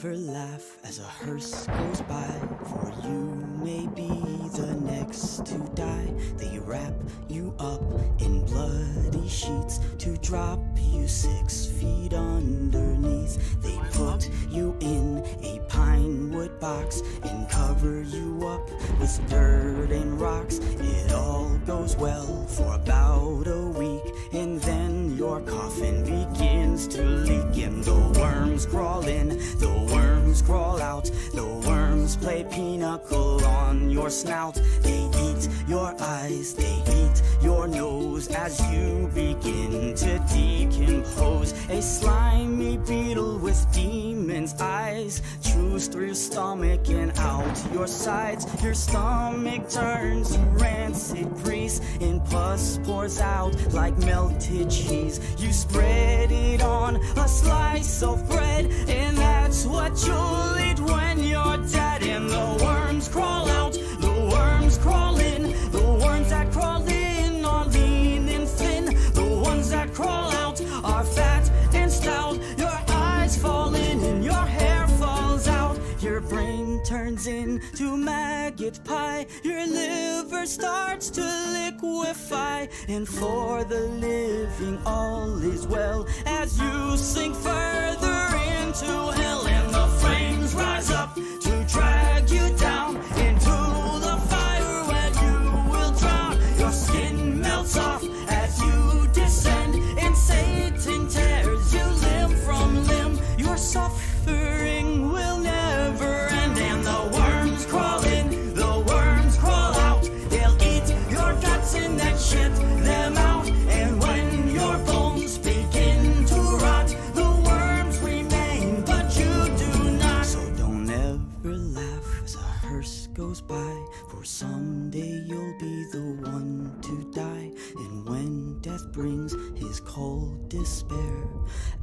never laugh as a hearse goes by, for you may be the next to die. They wrap you up in bloody sheets to drop you 6 feet underneath. They put you in a pine wood box and cover you up with dirt and rocks. It all goes well for about a week, and then your coffin begins to leak, and the worms crawl in, the worms crawl out, the worms play pinochle on your snout. They eat your eyes, they eat your nose as you begin to decompose. A slimy beetle with demon's eyes chews through your stomach and out your sides. Your stomach turns to rancid grease, and pus pours out like melted cheese. You spread it on a slice of bread, and that's what you'll eat when you're dead. And the worms crawl out, the worms crawl in, the worms that crawl in are lean and thin, the ones that crawl out are fat and stout. Your eyes fall in and your hair falls out, your brain turns into maggot pie, your liver starts to liquefy, and for the living all is well as you sink further into hell. And the flames rise up to drag you down into the fire where you will drown. Your skin melts off as you descend, and Satan tears you limb from limb. Your suffering will never end. And the worms crawl in, the worms crawl out, they'll eat your guts and then shit them out. And when your bones begin to rot, the worms remain, but you do not. So don't ever laugh as a hearse goes by, for someday you'll be the one to die. And when death brings his cold despair,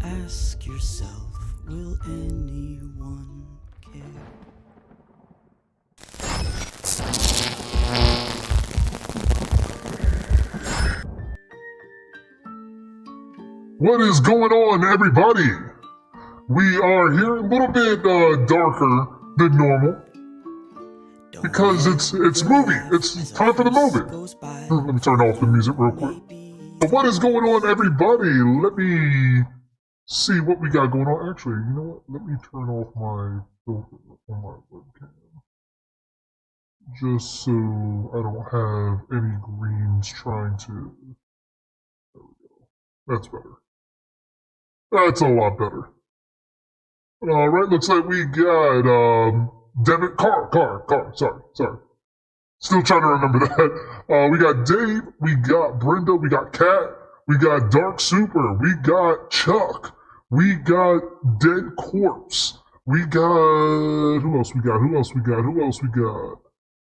ask yourself, will anyone care? What is going on, everybody? We are here a little bit darker than normal because it's movie. It's time for the movie. Let me turn off the music real quick. But what is going on, everybody? Let me see what we got going on. Actually, you know what? Let me turn off my filter on my webcam, just so I don't have any greens trying to. There we go. That's better. That's a lot better. Alright, looks like we got, Devin, sorry. Still trying to remember that. We got Dave, we got Brenda, we got Kat, we got Dark Super, we got Chuck, we got Dead Corpse, we got, who else we got?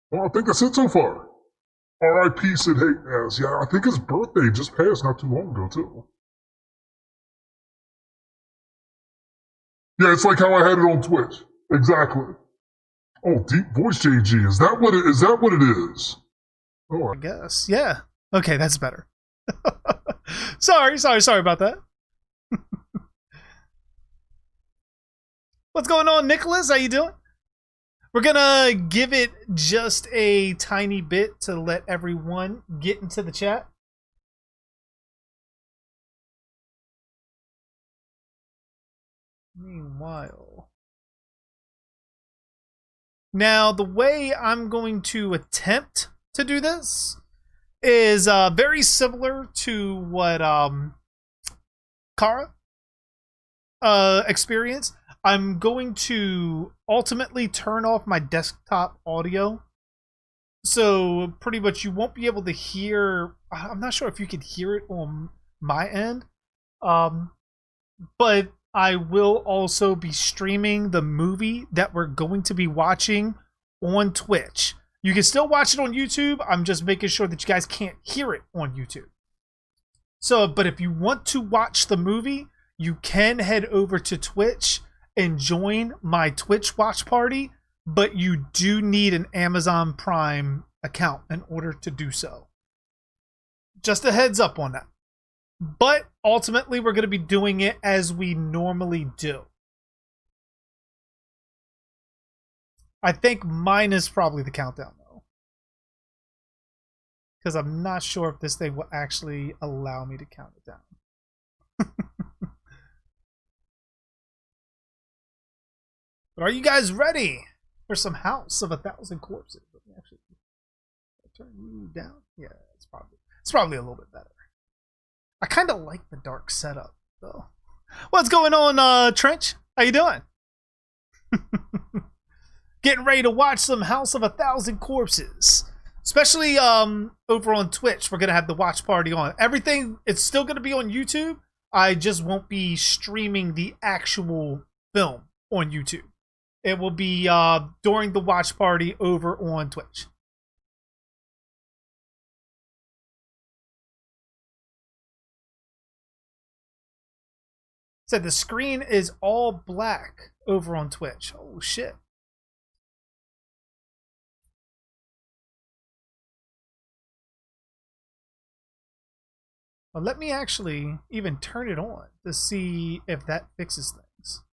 Well, I think that's it so far. R.I.P. Sid Hayes. Yeah, I think his birthday just passed not too long ago, too. Yeah, it's like how I had it on Twitch. Exactly. Oh, Deep Voice JG. Is that what it is? Oh, I guess. Yeah. Okay, that's better. Sorry about that. What's going on, Nicholas? How you doing? We're gonna give it just a tiny bit to let everyone get into the chat. Meanwhile, now the way I'm going to attempt to do this is very similar to what Kara experienced. I'm going to ultimately turn off my desktop audio, so pretty much you won't be able to hear. I'm not sure if you could hear it on my end, but I will also be streaming the movie that we're going to be watching on Twitch. You can still watch it on YouTube. I'm just making sure that you guys can't hear it on YouTube. So, but if you want to watch the movie, you can head over to Twitch and join my Twitch watch party, but you do need an Amazon Prime account in order to do so. Just a heads up on that. But ultimately, we're going to be doing it as we normally do. I think mine is probably the countdown though, because I'm not sure if this thing will actually allow me to count it down. But are you guys ready for some House of 1,000 Corpses? Let me actually turn you down. Yeah, it's probably a little bit better. I kind of like the dark setup though. What's going on, Trench? How you doing? Getting ready to watch some House of 1,000 Corpses. Especially over on Twitch, we're gonna have the watch party on. Everything, it's still gonna be on YouTube. I just won't be streaming the actual film on YouTube. It will be during the watch party over on Twitch. Said the screen is all black over on Twitch. Oh shit. Well, let me actually even turn it on to see if that fixes things.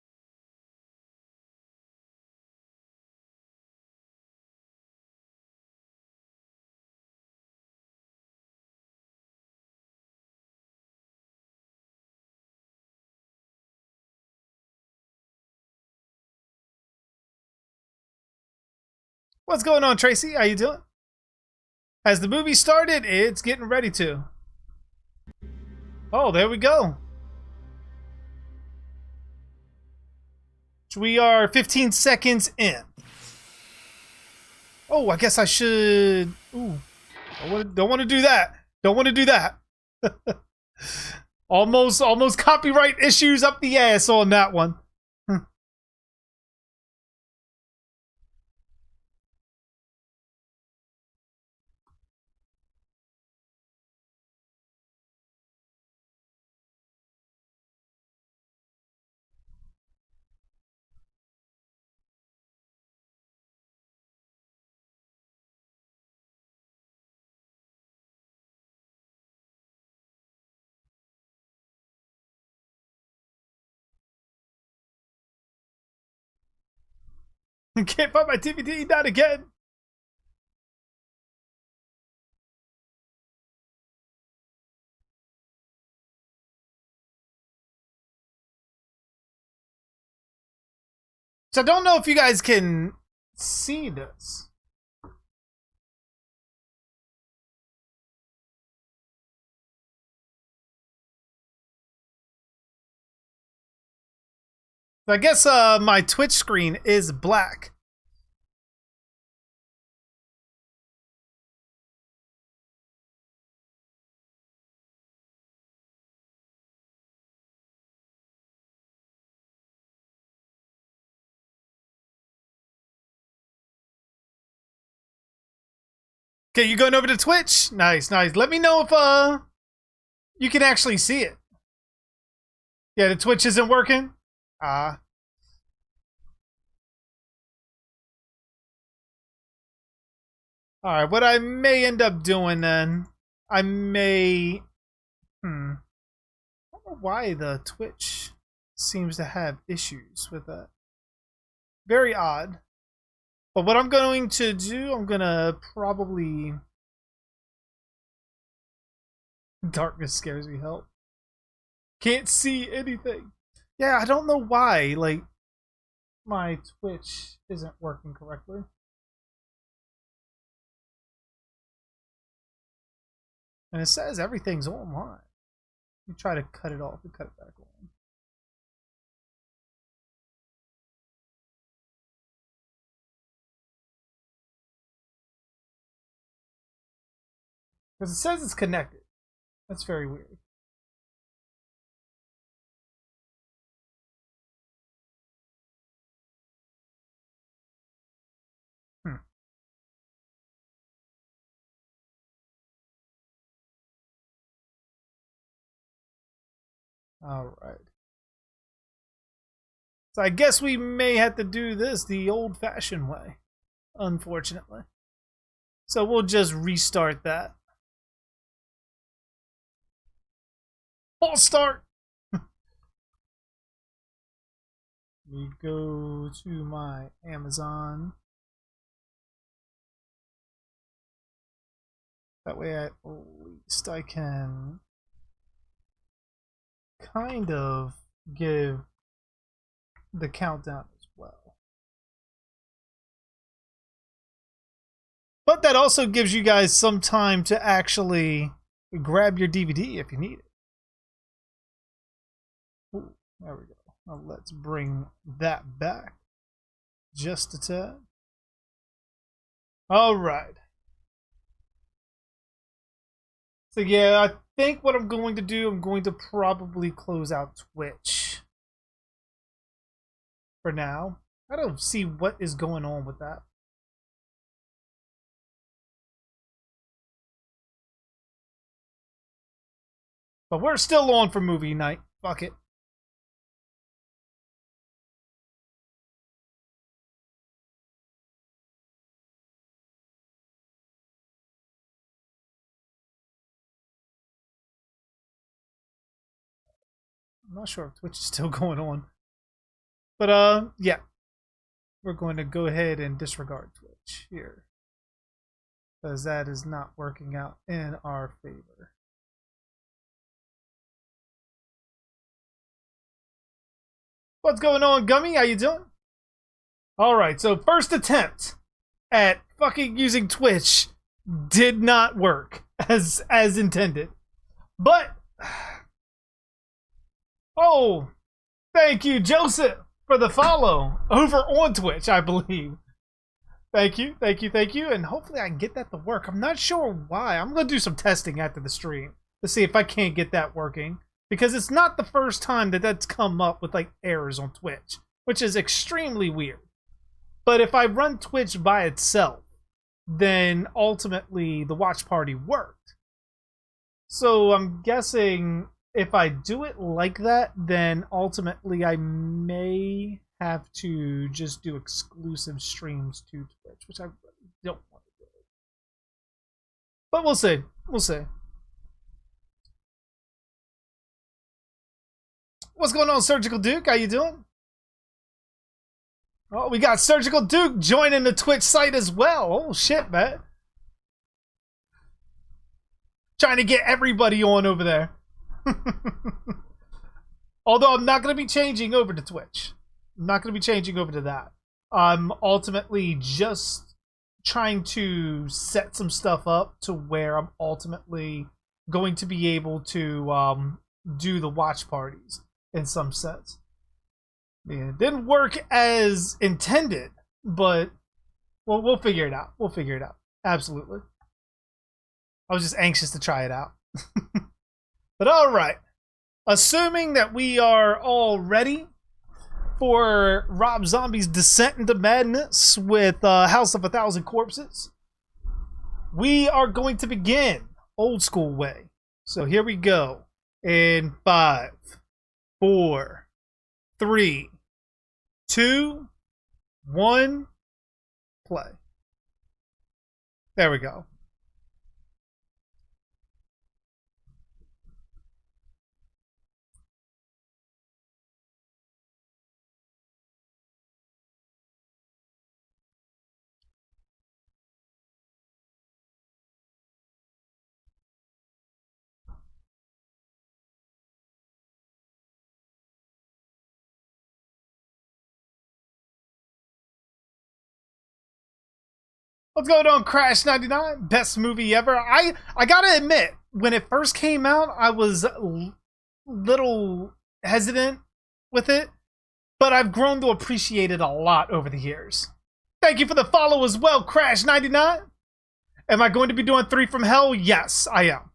What's going on, Tracy? How you doing? Has the movie started? It's getting ready to. Oh, there we go. We are 15 seconds in. Oh, I guess I should... Ooh. Don't want to do that. Don't want to do that. almost copyright issues up the ass on that one. Can't find my DVD, not again. So I don't know if you guys can see this. I guess my Twitch screen is black. Okay, you going over to Twitch? Nice, nice. Let me know if you can actually see it. Yeah, the Twitch isn't working. All right, what I may end up doing then, I may... I don't know why the Twitch seems to have issues with that. Very odd. But what I'm going to do, I'm going to probably... Darkness scares me, help. Can't see anything. Yeah, I don't know why, like, my Twitch isn't working correctly. And it says everything's online. Let me try to cut it off and cut it back on. Because it says it's connected. That's very weird. All right. So I guess we may have to do this the old-fashioned way, unfortunately. So we'll just restart that. False start. We go to my Amazon That way at least I can kind of give the countdown as well. But that also gives you guys some time to actually grab your DVD if you need it. Ooh, there we go. Now let's bring that back just a tad. All right. So yeah, I think what I'm going to do, I'm going to probably close out Twitch for now. I don't see what is going on with that. But we're still on for movie night. Fuck it. I'm not sure if Twitch is still going on. But yeah. We're going to go ahead and disregard Twitch here, because that is not working out in our favor. What's going on, Gummy? How you doing? Alright, so first attempt at fucking using Twitch did not work as intended. But oh, thank you, Joseph, for the follow over on Twitch, I believe. Thank you, thank you, thank you. And hopefully I can get that to work. I'm not sure why. I'm going to do some testing after the stream to see if I can't get that working. Because it's not the first time that that's come up with like errors on Twitch, which is extremely weird. But if I run Twitch by itself, then ultimately the watch party worked. So I'm guessing if I do it like that, then ultimately I may have to just do exclusive streams to Twitch, which I really don't want to do. But we'll see. We'll see. What's going on, Surgical Duke? How you doing? Oh, we got Surgical Duke joining the Twitch site as well. Oh, shit, man. Trying to get everybody on over there. Although I'm not going to be changing over to Twitch. I'm not going to be changing over to that. I'm ultimately just trying to set some stuff up to where I'm ultimately going to be able to do the watch parties in some sense. Yeah, it didn't work as intended, but we'll figure it out. We'll figure it out. Absolutely. I was just anxious to try it out. But all right. Assuming that we are all ready for Rob Zombie's descent into madness with House of a Thousand Corpses, we are going to begin old school way. So here we go. In 5, 4, 3, 2, 1, play. There we go. What's going on, Crash 99? Best movie ever. I gotta admit, when it first came out, I was a little hesitant with it, but I've grown to appreciate it a lot over the years. Thank you for the follow as well, Crash 99. Am I going to be doing 3 from Hell? Yes, I am.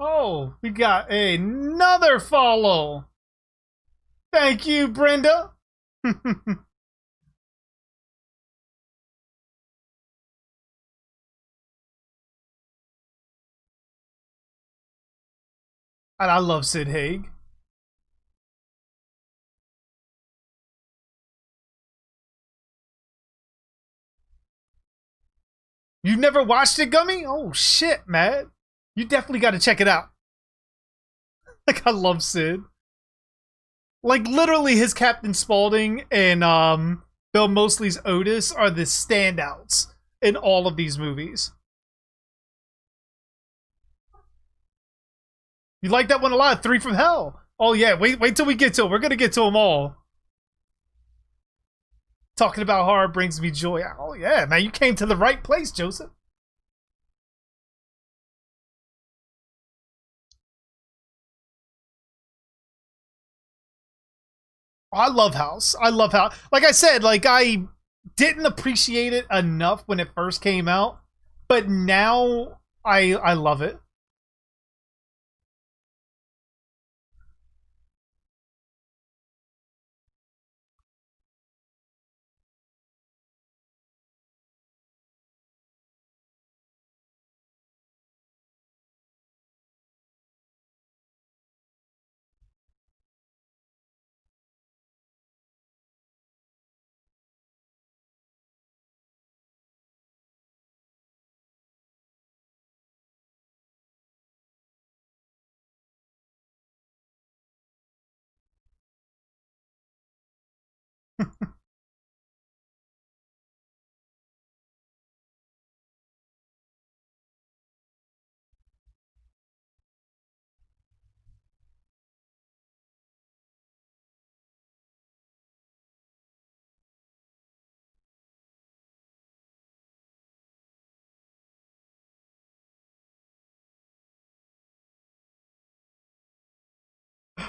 Oh, we got another follow. Thank you, Brenda. And I love Sid Haig. You never watched it, Gummy? Oh shit, man. You definitely got to check it out. Like, I love Sid. Like, literally his Captain Spaulding and Bill Moseley's Otis are the standouts in all of these movies. You like that one a lot? 3 from Hell. Oh yeah, wait till we get to it. We're gonna get to them all. Talking about horror brings me joy. Oh yeah, man, you came to the right place, Joseph. I love House. I love House. Like I said, like I didn't appreciate it enough when it first came out, but now I love it.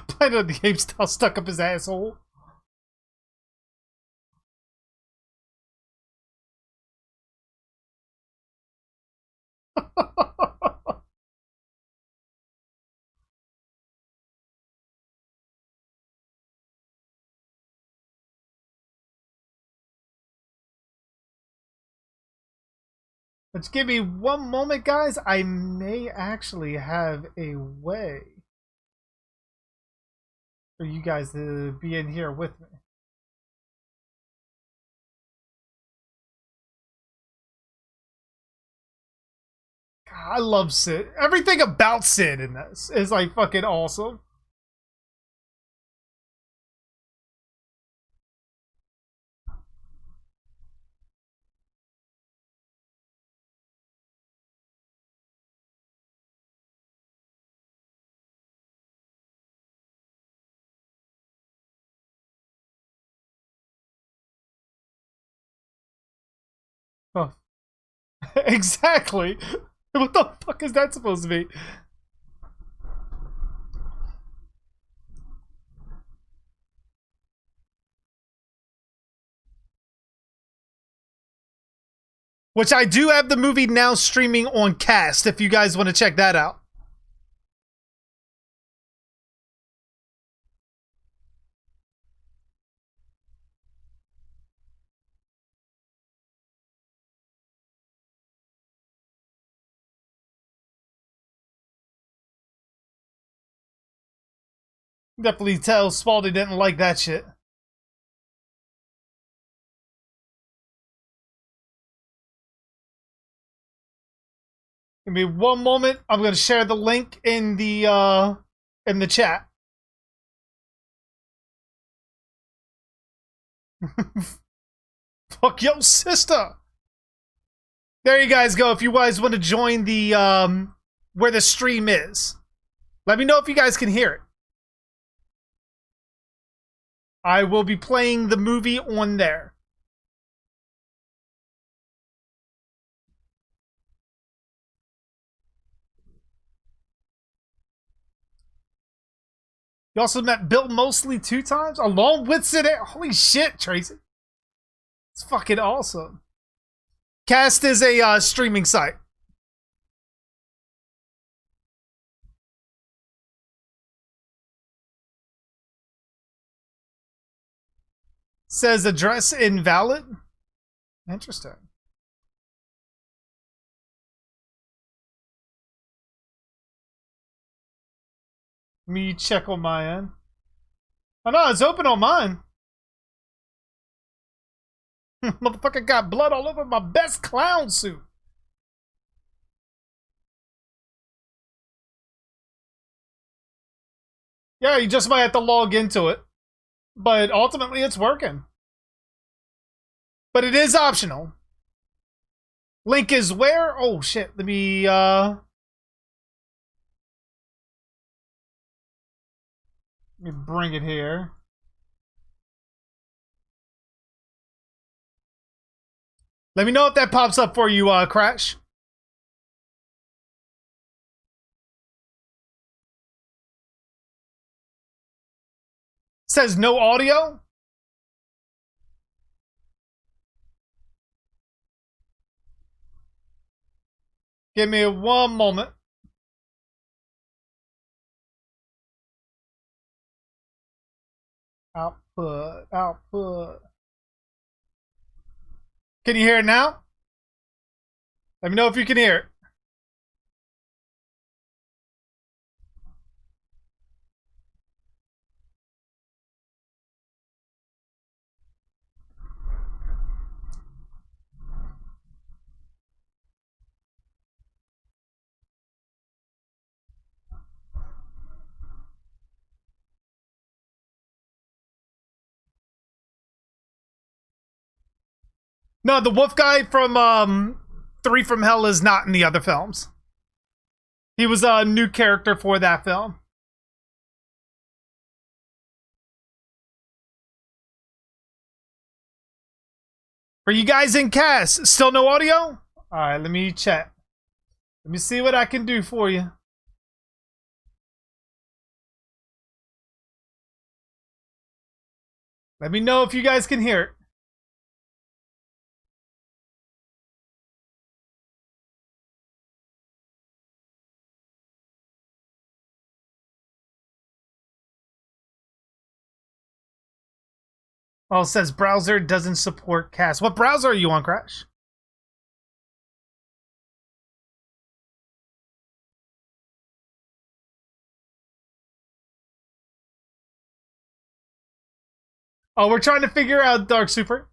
Planet of the Apes style stuck up his asshole. Let's give me one moment, guys. I may actually have a way for you guys to be in here with me. God, I love Sid. Everything about Sid in this is like fucking awesome. Oh. Exactly. What the fuck is that supposed to be? Which I do have the movie now streaming on Cast if you guys want to check that out. Definitely tell Spalding didn't like that shit. Give me one moment. I'm gonna share the link in the chat. Fuck your sister. There you guys go. If you guys want to join the where the stream is, let me know if you guys can hear it. I will be playing the movie on there. You also met Bill Moseley 2 times along with Sid. Holy shit, Tracy. It's fucking awesome. Cast is a streaming site. Says address invalid. Interesting. Let me check on my end. Oh no, it's open on mine. Motherfucker got blood all over my best clown suit. Yeah, you just might have to log into it. But ultimately, it's working. But it is optional. Link is where? Oh, shit. Let me bring it here. Let me know if that pops up for you, Crash. Says no audio. Give me one moment. Output. Can you hear it now? Let me know if you can hear it. No, the wolf guy from Three from Hell is not in the other films. He was a new character for that film. For you guys in cast, still no audio? Alright, let me check. Let me see what I can do for you. Let me know if you guys can hear it. Oh, it says browser doesn't support cast. What browser are you on, Crash? Oh, we're trying to figure out Dark Super.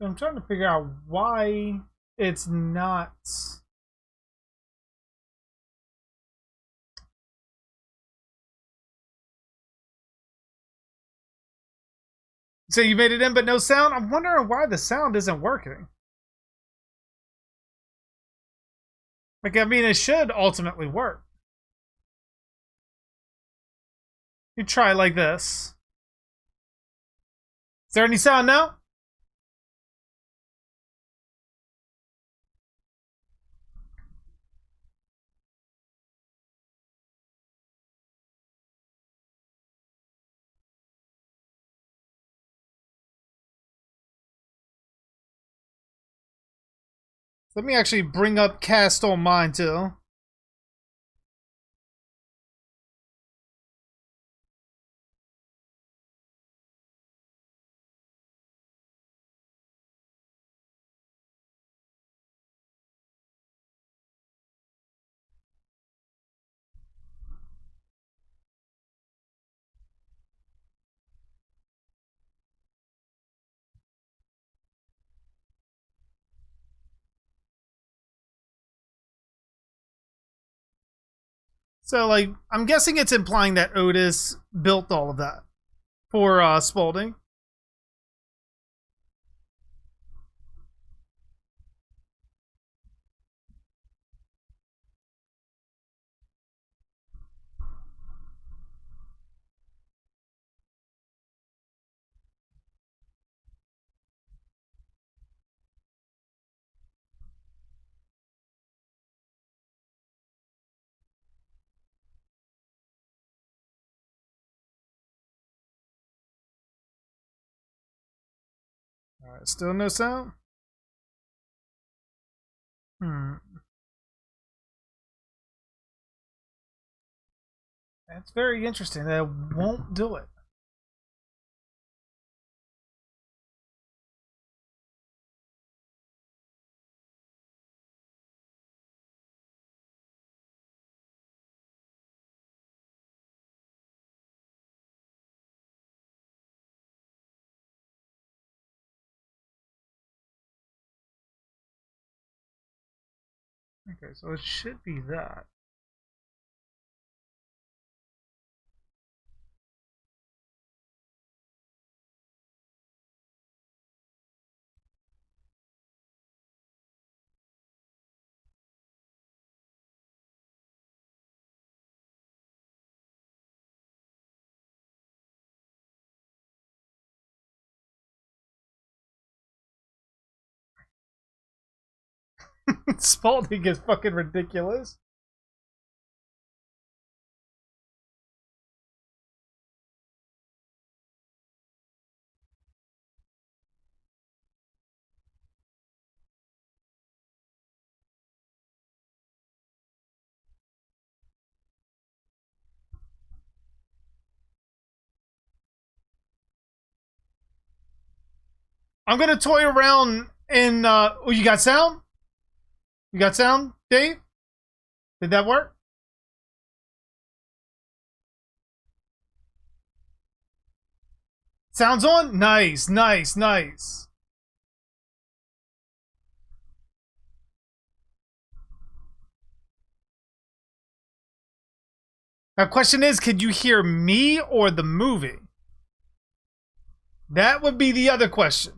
I'm trying to figure out why it's not. So you made it in, but no sound? I'm wondering why the sound isn't working. Like, I mean, it should ultimately work. You try like this. Is there any sound now? Let me actually bring up cast on mine too. So, like, I'm guessing it's implying that Otis built all of that for Spalding. Alright, still no sound? That's very interesting. That won't do it. Okay, so it should be that. Spalding is fucking ridiculous. I'm gonna toy around and oh, you got sound? You got sound, Dave? Did that work? Sounds on? Nice, nice, nice. Now, question is, could you hear me or the movie? That would be the other question.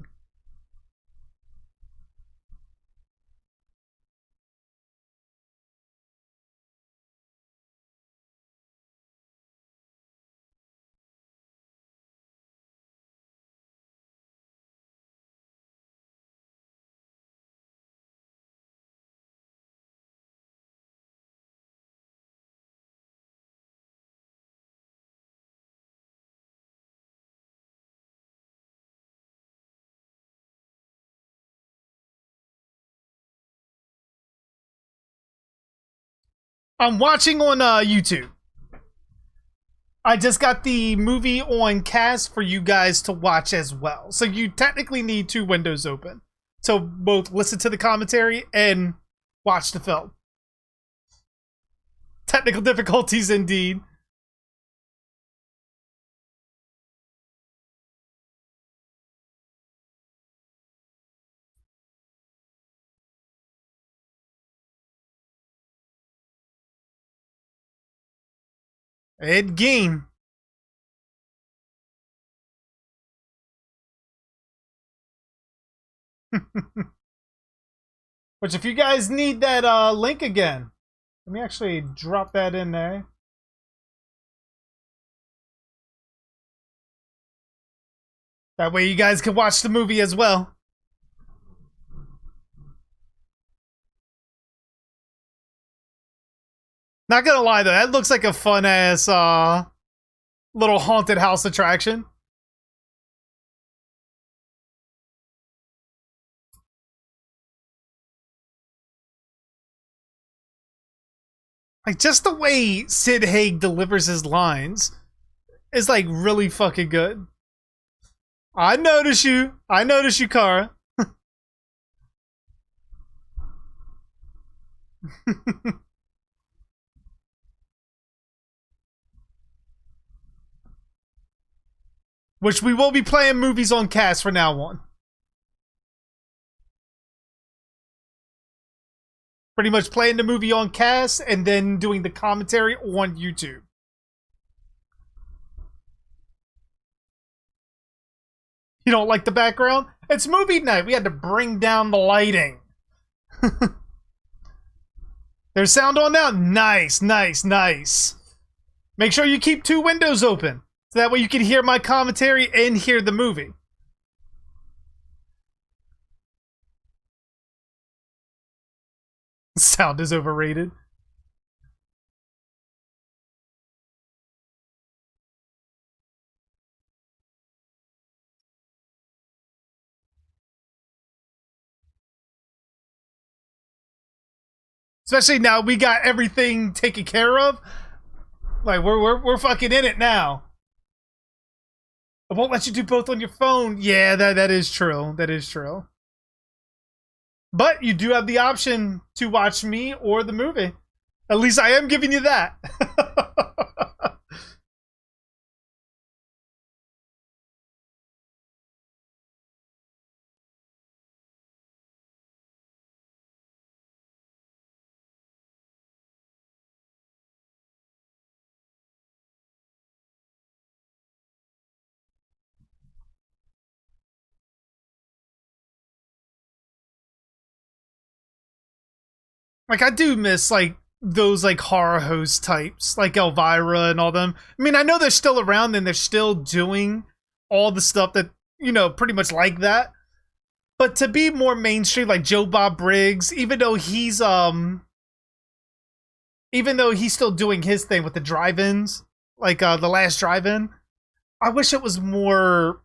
I'm watching on YouTube. I just got the movie on cast for you guys to watch as well. So you technically need two windows open to both listen to the commentary and watch the film. Technical difficulties indeed. Ed game. Which, if you guys need that link again, let me actually drop that in there. That way you guys can watch the movie as well. Not gonna lie though, that looks like a fun ass little haunted house attraction. Like, just the way Sid Haig delivers his lines is like really fucking good. I notice you, Kara. Which we will be playing movies on cast from now on. Pretty much playing the movie on cast and then doing the commentary on YouTube. You don't like the background? It's movie night. We had to bring down the lighting. There's sound on now? Nice, nice, nice. Make sure you keep two windows open. So that way you can hear my commentary and hear the movie. Sound is overrated. Especially now we got everything taken care of. Like we're fucking in it now. It won't let you do both on your phone. Yeah, that is true. That is true. But you do have the option to watch me or the movie. At least I am giving you that. Like I do miss like those like horror host types, like Elvira and all them. I mean, I know they're still around and they're still doing all the stuff that, you know, pretty much like that. But to be more mainstream, like Joe Bob Briggs, even though he's still doing his thing with the drive-ins, like the last drive-in, I wish it was more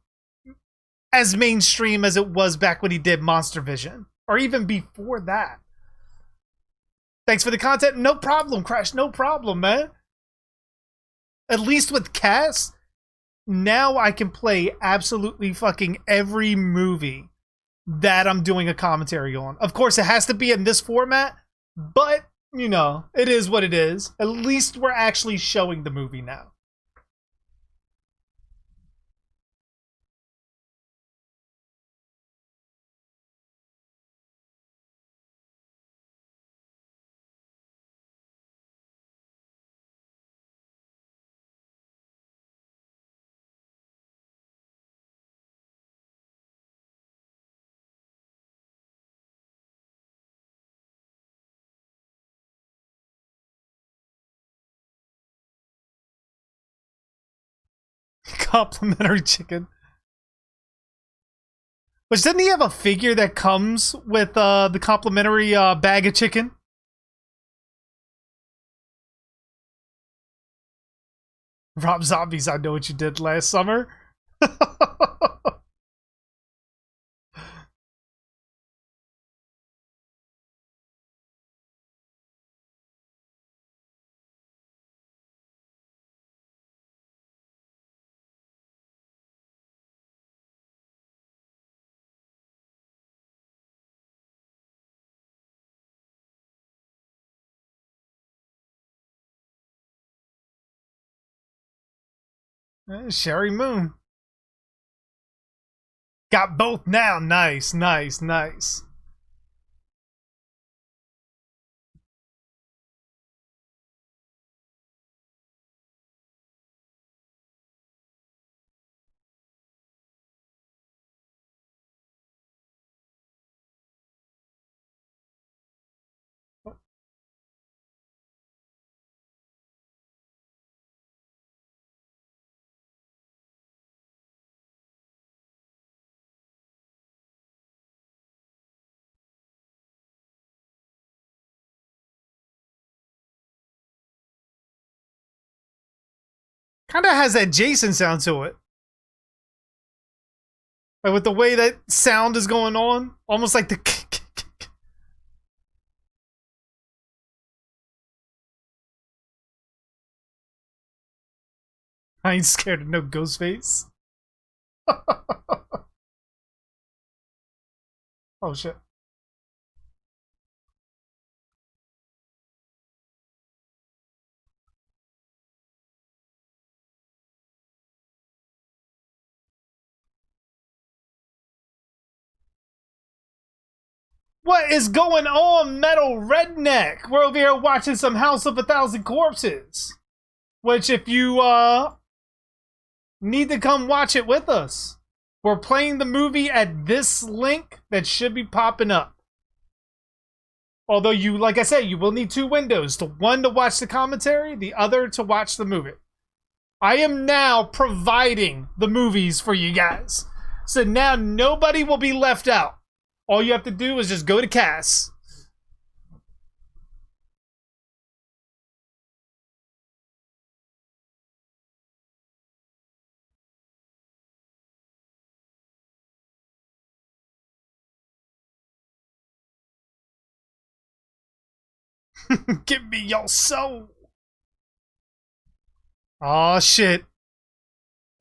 as mainstream as it was back when he did Monster Vision, or even before that. Thanks for the content. No problem, Crash. No problem, man. At least with Cass, now I can play absolutely fucking every movie that I'm doing a commentary on. Of course, it has to be in this format, but, you know, it is what it is. At least we're actually showing the movie now. Complimentary chicken. Which, didn't he have a figure that comes with the complimentary bag of chicken? Rob Zombies, I know what you did last summer. Sherry Moon. Got both now. Nice, nice, nice. Kind of has that Jason sound to it. Like with the way that sound is going on. Almost like the... I ain't scared of no Ghostface. Oh shit. What is going on, Metal Redneck? We're over here watching some House of a Thousand Corpses. Which, if you need to come watch it with us, we're playing the movie at this link that should be popping up. Although you, like I said, you will need two windows. One to watch the commentary, the other to watch the movie. I am now providing the movies for you guys. So now nobody will be left out. All you have to do is just go to Cass. Give me your soul. Oh shit.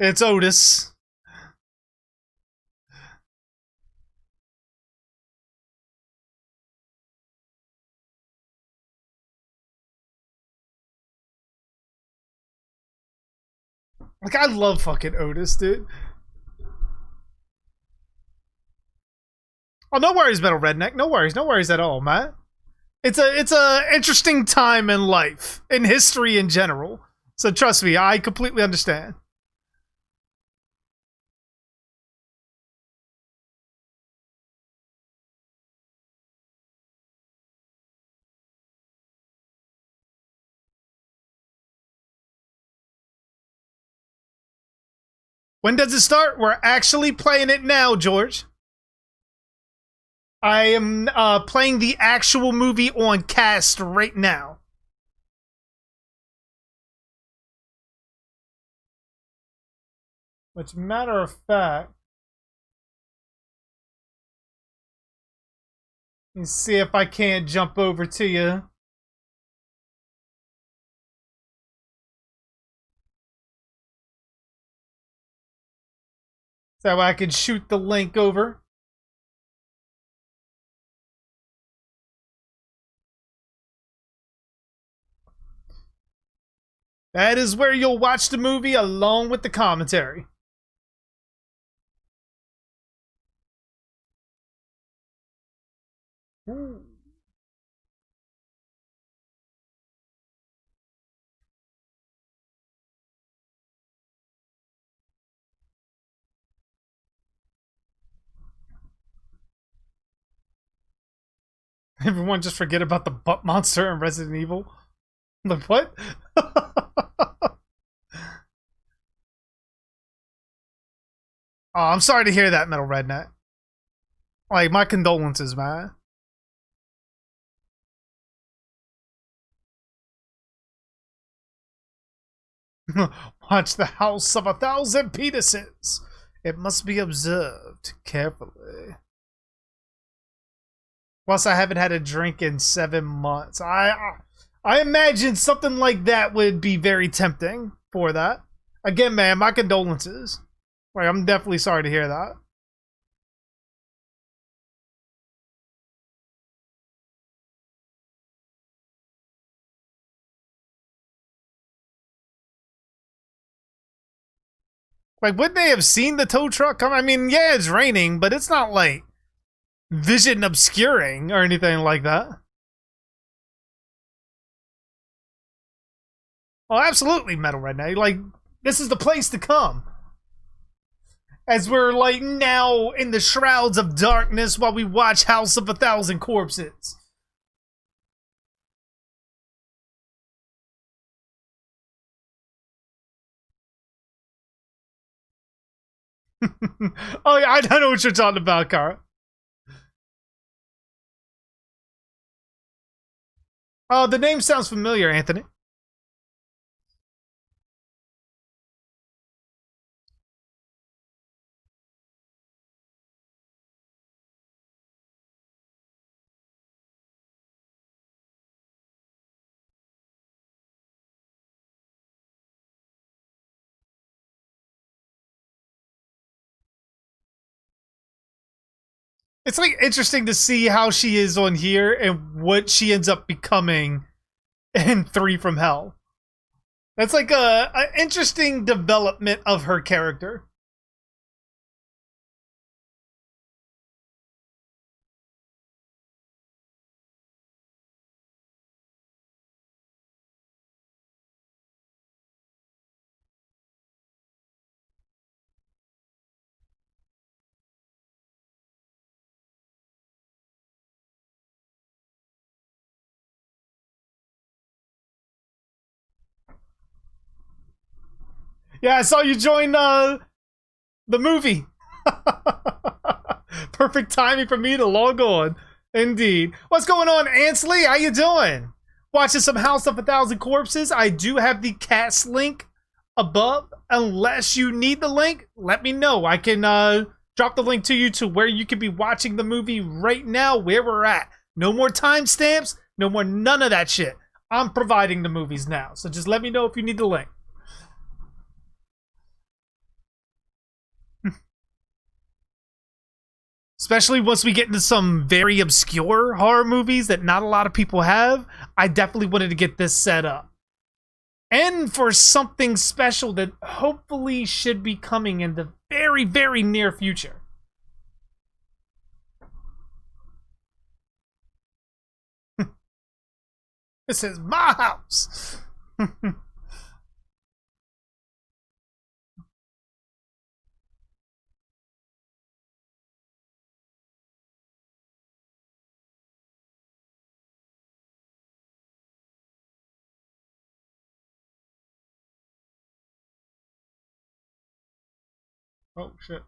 It's Otis. Like, I love fucking Otis, dude. Oh, no worries, Metal Redneck. No worries at all, man. It's a interesting time in life, in history in general. So trust me, I completely understand. When does it start? We're actually playing it now, George. I am playing the actual movie on cast right now. Which, matter of fact, let me see if I can't jump over to you. So I can shoot the link over. That is where you'll watch the movie along with the commentary. Ooh. Everyone just forget about the butt monster in Resident Evil. Like, what? Oh, I'm sorry to hear that, Metal Redneck. Like, my condolences, man. Watch the House of a Thousand Penises. It must be observed carefully. Plus, I haven't had a drink in 7 months. I imagine something like that would be very tempting for that. Again, man, my condolences. Like, I'm definitely sorry to hear that. Like, wouldn't they have seen the tow truck come? I mean, yeah, it's raining, but it's not like vision obscuring or anything like that. Oh, absolutely, Metal Redneck. Like, this is the place to come. As we're, like, now in the shrouds of darkness while we watch House of a Thousand Corpses. Oh, yeah, I don't know what you're talking about, Kara. Oh, the name sounds familiar, Anthony. It's like interesting to see how she is on here and what she ends up becoming in 3 from Hell. That's like a interesting development of her character. Yeah, I saw you join the movie. Perfect timing for me to log on. Indeed. What's going on, Ansley? How you doing? Watching some House of a Thousand Corpses. I do have the cast link above. Unless you need the link, let me know. I can drop the link to you to where you could be watching the movie right now, where we're at. No more timestamps. No more none of that shit. I'm providing the movies now. So just let me know if you need the link. Especially once we get into some very obscure horror movies that not a lot of people have, I definitely wanted to get this set up. And for something special that hopefully should be coming in the very, very near future. This is my house. Oh, shit.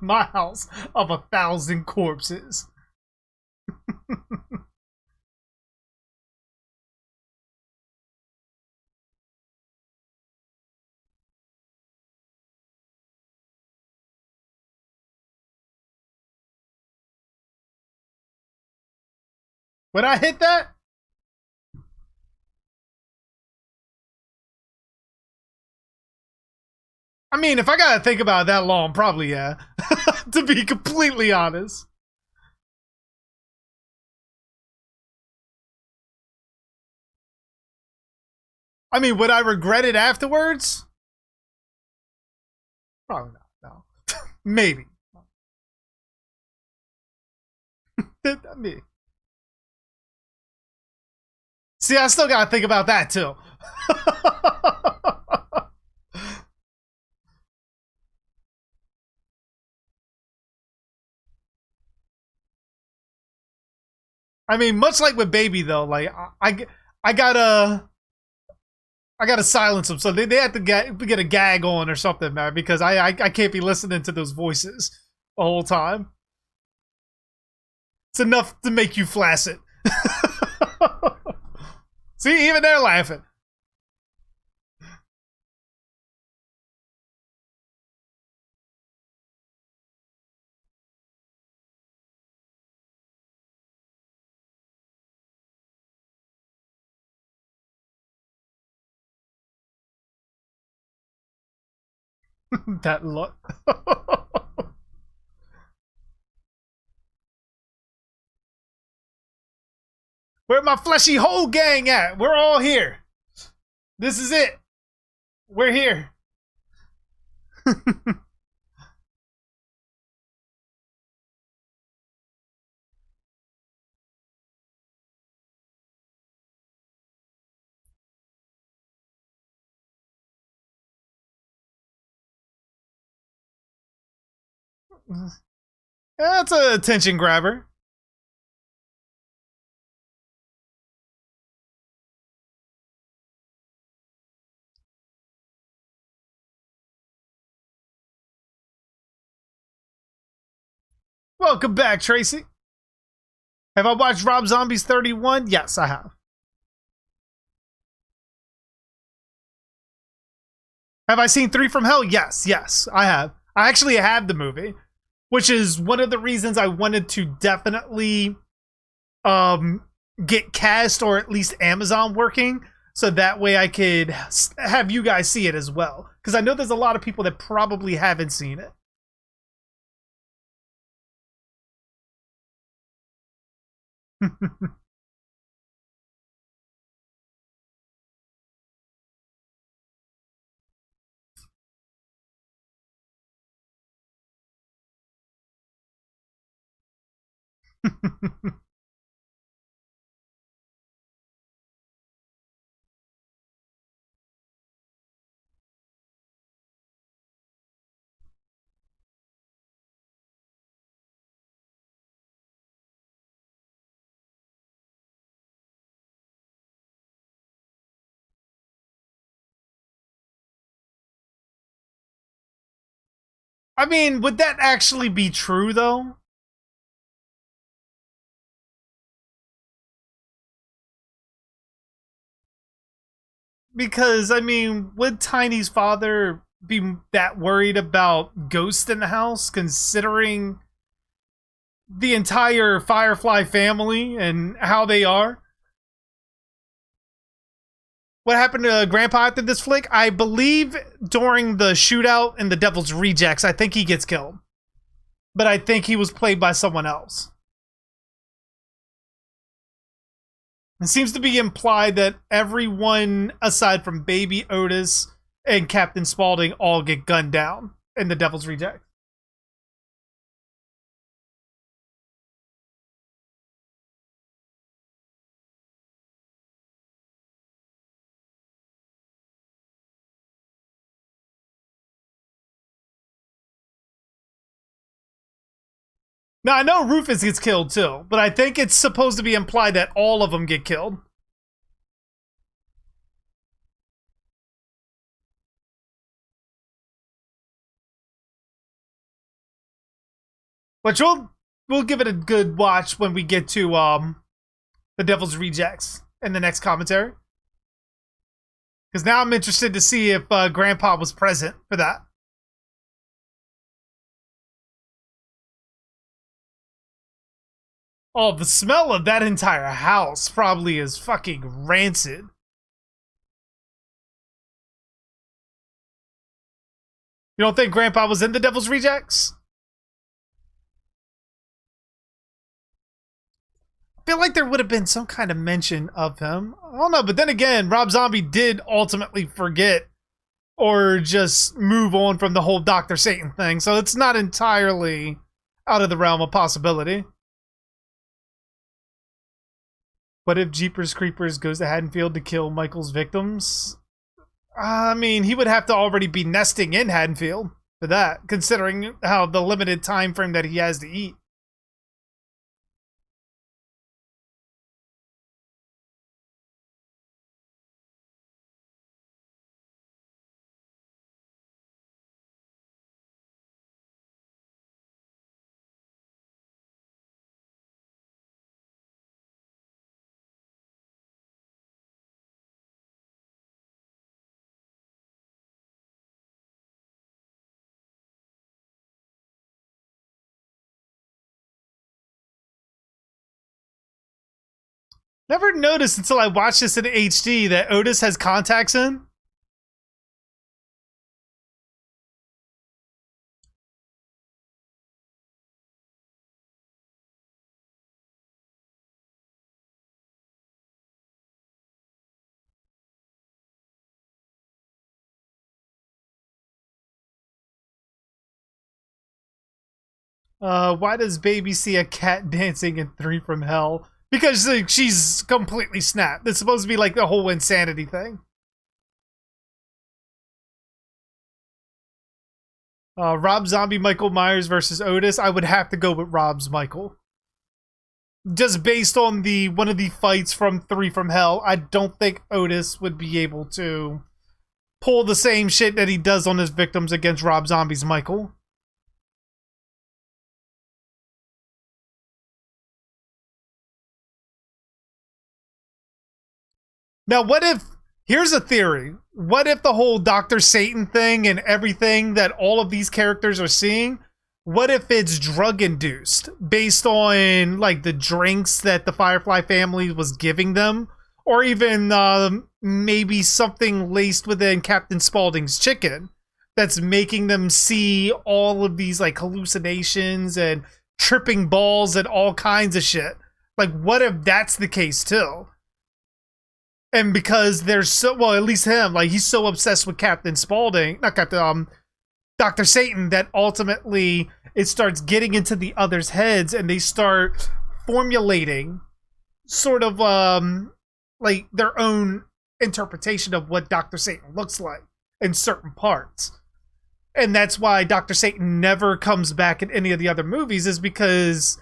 My house of 1,000 corpses. When I hit that? I mean, if I gotta think about it that long, probably yeah. To be completely honest. I mean, would I regret it afterwards? Probably not, no. Maybe. Me. See, I still gotta think about that too. I mean, much like with Baby though, like I gotta silence them, so they have to get a gag on or something, man, because I can't be listening to those voices the whole time. It's enough to make you flaccid. See, even they're laughing. That look. Where my fleshy hole gang at? We're all here. This is it. We're here. That's a attention grabber. Welcome back, Tracy. Have I watched Rob Zombie's 31? Yes, I have. Have I seen 3 from Hell? Yes, I have. I actually have the movie, which is one of the reasons I wanted to definitely get cast or at least Amazon working, so that way I could have you guys see it as well, because I know there's a lot of people that probably haven't seen it. I mean, would that actually be true, though? Because, I mean, would Tiny's father be that worried about ghosts in the house, considering the entire Firefly family and how they are? What happened to Grandpa after this flick? I believe during the shootout in the Devil's Rejects, I think he gets killed. But I think he was played by someone else. It seems to be implied that everyone aside from Baby, Otis, and Captain Spaulding all get gunned down in the Devil's Rejects. Now, I know Rufus gets killed too, but I think it's supposed to be implied that all of them get killed. Which we'll give it a good watch when we get to the Devil's Rejects in the next commentary. Because now I'm interested to see if Grandpa was present for that. Oh, the smell of that entire house probably is fucking rancid. You don't think Grandpa was in the Devil's Rejects? I feel like there would have been some kind of mention of him. I don't know, but then again, Rob Zombie did ultimately forget or just move on from the whole Dr. Satan thing, so it's not entirely out of the realm of possibility. What if Jeepers Creepers goes to Haddonfield to kill Michael's victims? I mean, he would have to already be nesting in Haddonfield for that, considering how the limited time frame that he has to eat. Never noticed until I watched this in HD that Otis has contacts in. Why does Baby see a cat dancing in 3 from Hell? Because like, she's completely snapped. It's supposed to be like the whole insanity thing. Rob Zombie, Michael Myers versus Otis. I would have to go with Rob's Michael. Just based on the one of the fights from 3 from Hell, I don't think Otis would be able to pull the same shit that he does on his victims against Rob Zombie's Michael. Now, what if, here's a theory. What if the whole Dr. Satan thing and everything that all of these characters are seeing, what if it's drug induced based on like the drinks that the Firefly family was giving them? Or even maybe something laced within Captain Spaulding's chicken that's making them see all of these like hallucinations and tripping balls and all kinds of shit. Like, what if that's the case too? And because there's so, well, at least him, like he's so obsessed with Captain Spaulding, not Captain, Dr. Satan, that ultimately it starts getting into the others' heads and they start formulating sort of like their own interpretation of what Dr. Satan looks like in certain parts. And that's why Dr. Satan never comes back in any of the other movies, is because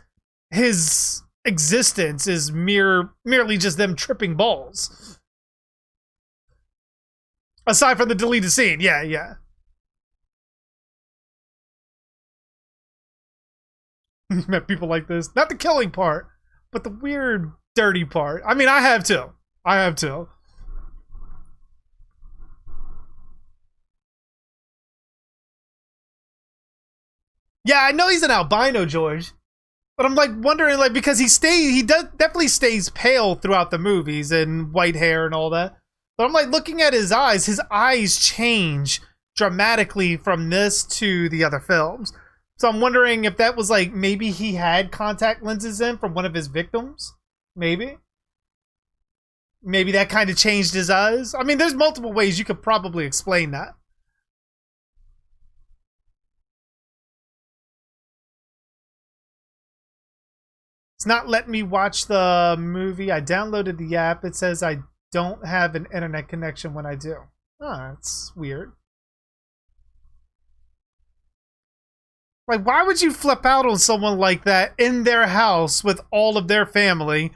his existence is merely just them tripping balls. Aside from the deleted scene, yeah. You met people like this. Not the killing part, but the weird, dirty part. I mean, I have too. Yeah, I know he's an albino, George. But I'm like wondering, like, because he definitely stays pale throughout the movies and white hair and all that. But I'm like looking at his eyes change dramatically from this to the other films. So I'm wondering if that was like, maybe he had contact lenses in from one of his victims. Maybe that kind of changed his eyes. I mean, there's multiple ways you could probably explain that. It's not letting me watch the movie. I downloaded the app. It says I don't have an internet connection when I do. Oh, that's weird. Like, why would you flip out on someone like that in their house with all of their family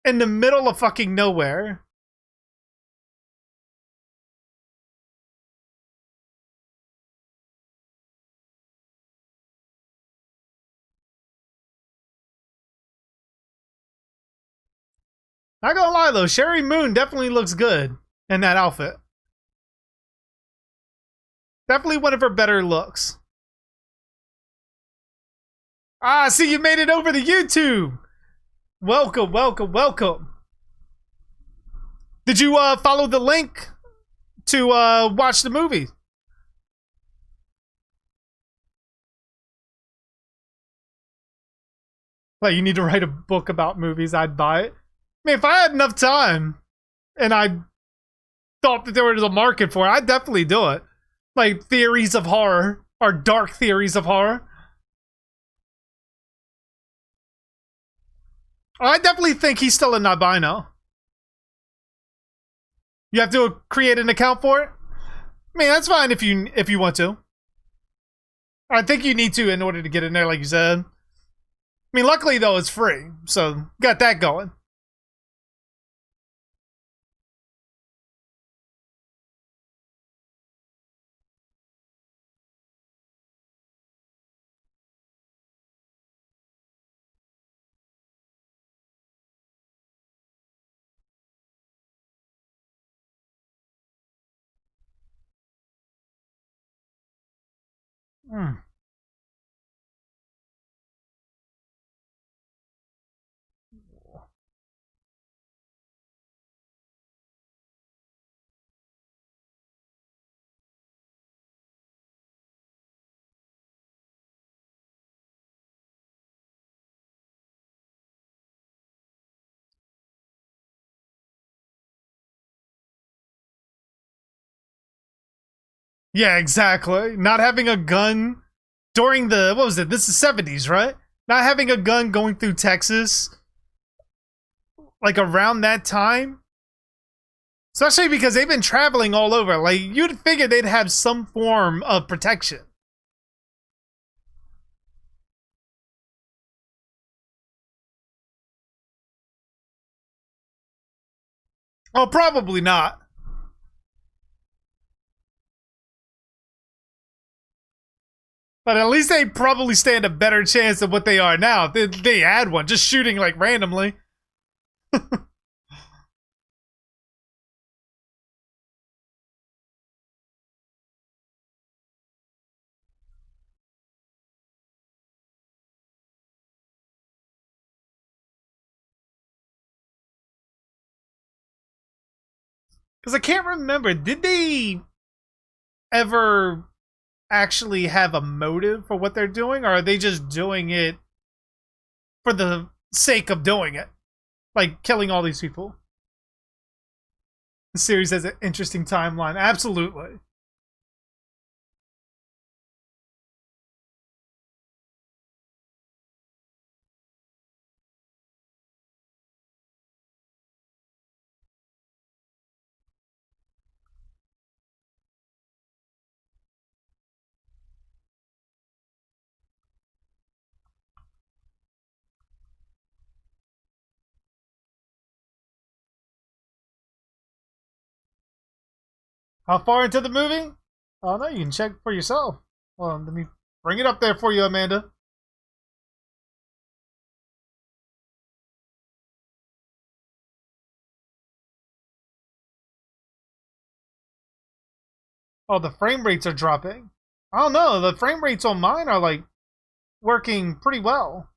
in the middle of fucking nowhere? Not gonna lie though, Sherry Moon definitely looks good in that outfit. Definitely one of her better looks. Ah, see, you made it over to YouTube. Welcome, welcome, welcome. Did you follow the link to watch the movie? Like, you need to write a book about movies, I'd buy it. I mean, if I had enough time and I thought that there was a market for it, I'd definitely do it. Like, theories of horror, or dark theories of horror. I definitely think he's still an albino. You have to create an account for it? I mean, that's fine if you want to. I think you need to in order to get in there, like you said. I mean, luckily, though, it's free. So, got that going. Hmm. Yeah, exactly. Not having a gun during the, what was it? This is 70s, right? Not having a gun going through Texas, like around that time. Especially because they've been traveling all over. Like, you'd figure they'd have some form of protection. Oh, probably not. But at least they probably stand a better chance than what they are now. They had one, just shooting like randomly. Because I can't remember, did they ever actually have a motive for what they're doing? Or are they just doing it for the sake of doing it? Like, killing all these people. The series has an interesting timeline. Absolutely. How far into the movie? Oh, no, you can check for yourself. Well, let me bring it up there for you, Amanda. Oh, the frame rates are dropping. I don't know. The frame rates on mine are like working pretty well.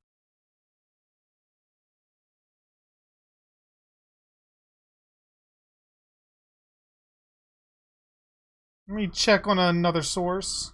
Let me check on another source.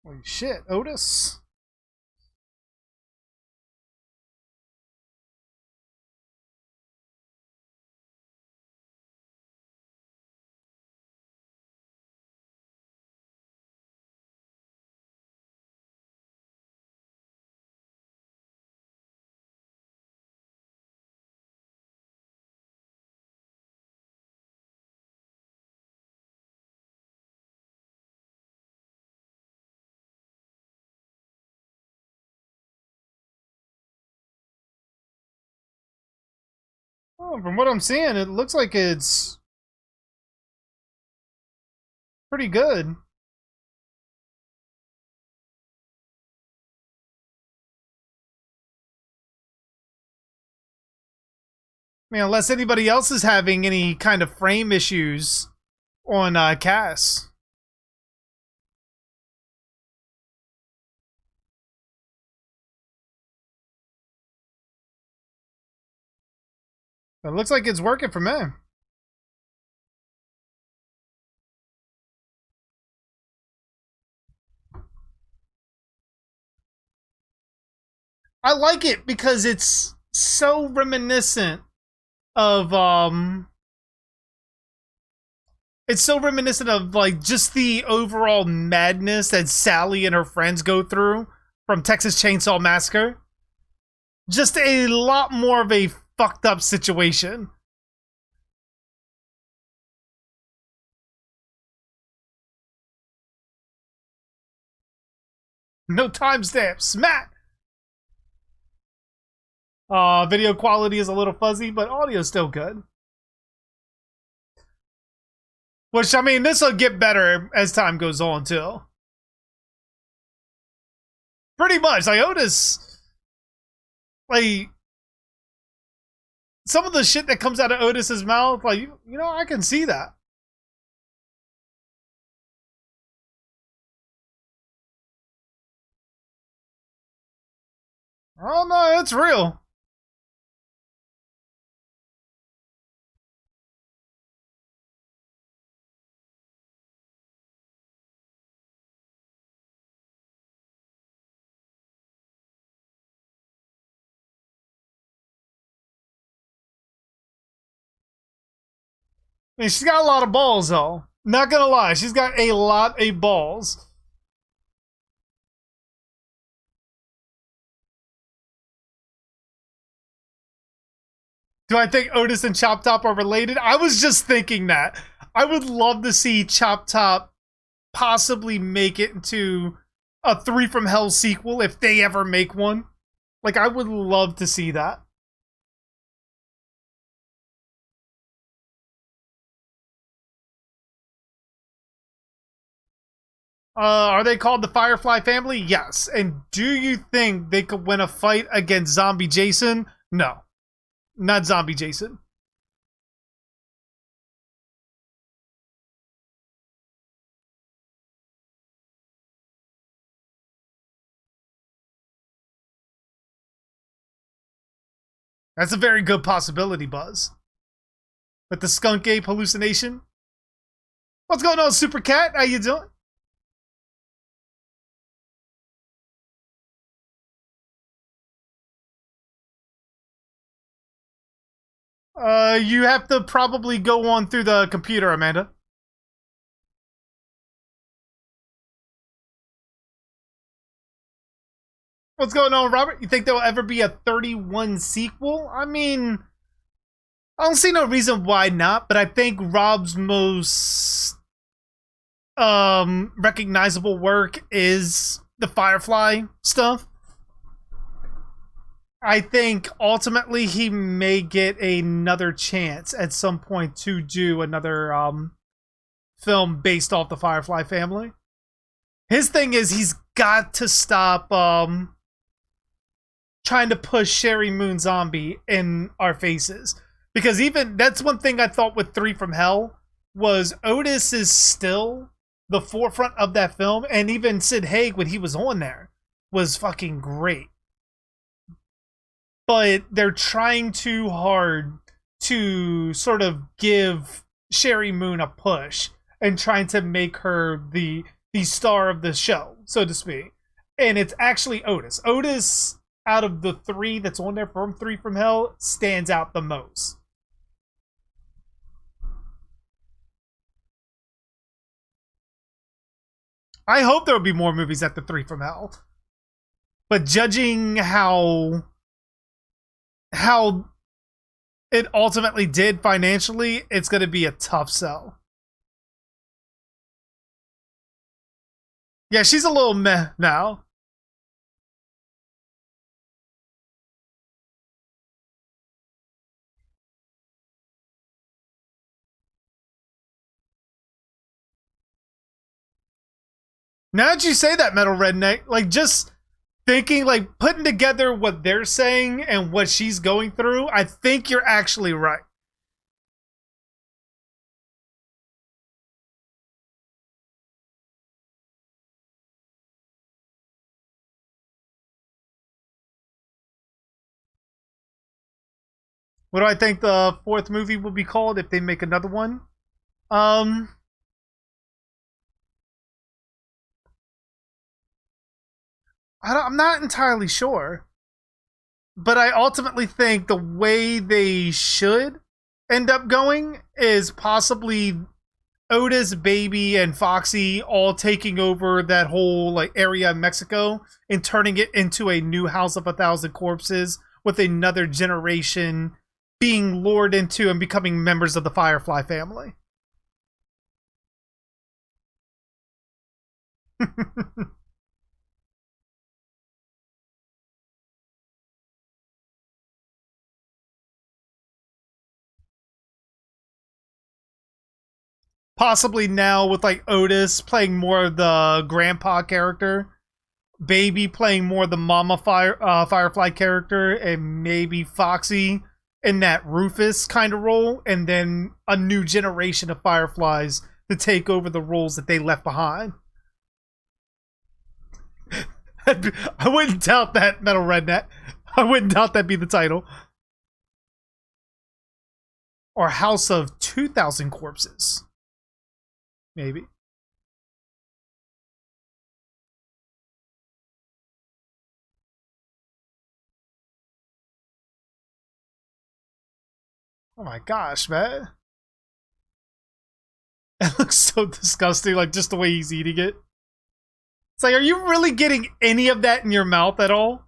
Holy shit, Otis. Oh, from what I'm seeing, it looks like it's pretty good. I mean, unless anybody else is having any kind of frame issues on Cass. It looks like it's working for me. I like it because it's so reminiscent of like just the overall madness that Sally and her friends go through from Texas Chainsaw Massacre. Just a lot more of a fucked up situation. No timestamps, Matt. Video quality is a little fuzzy, but audio's still good. Which, I mean, this will get better as time goes on, too. Pretty much. Like, Otis... Like... Some of the shit that comes out of Otis's mouth, like, you know, I can see that. Oh, no, it's real. I mean, she's got a lot of balls, though. Not gonna lie, she's got a lot of balls. Do I think Otis and Chop Top are related? I was just thinking that. I would love to see Chop Top possibly make it into a 3 from Hell sequel if they ever make one. Like, I would love to see that. Are they called the Firefly family? Yes. And do you think they could win a fight against Zombie Jason? No. Not Zombie Jason. That's a very good possibility, Buzz. With the skunk ape hallucination. What's going on, Super Cat? How you doing? You have to probably go on through the computer, Amanda. What's going on, Robert? You think there'll ever be a 31 sequel? I mean, I don't see no reason why not, but I think Rob's most recognizable work is the Firefly stuff. I think ultimately he may get another chance at some point to do another film based off the Firefly family. His thing is he's got to stop trying to push Sherry Moon Zombie in our faces. Because even that's one thing I thought with 3 from Hell was Otis is still the forefront of that film, and even Sid Haig when he was on there was fucking great. But they're trying too hard to sort of give Sherry Moon a push and trying to make her the the star of the show, so to speak. And it's actually Otis. Otis, out of the 3 that's on there from 3 from Hell, stands out the most. I hope there will be more movies at the 3 from Hell. But judging how it ultimately did financially, it's going to be a tough sell. Yeah, she's a little meh now. Now that you say that, Metal Redneck, like, just thinking, like, putting together what they're saying and what she's going through, I think you're actually right. What do I think the 4th movie will be called if they make another one? I'm not entirely sure. But I ultimately think the way they should end up going is possibly Otis, Baby, and Foxy all taking over that whole like area in Mexico and turning it into a new House of 1,000 Corpses with another generation being lured into and becoming members of the Firefly family. Possibly now with like Otis playing more of the grandpa character, Baby playing more of the mama Firefly character, and maybe Foxy in that Rufus kind of role, and then a new generation of Fireflies to take over the roles that they left behind. I wouldn't doubt that, Metal Redneck. I wouldn't doubt that'd be the title. Or House of 2,000 Corpses. Maybe. Oh my gosh, man. It looks so disgusting, like just the way he's eating it. It's like, are you really getting any of that in your mouth at all?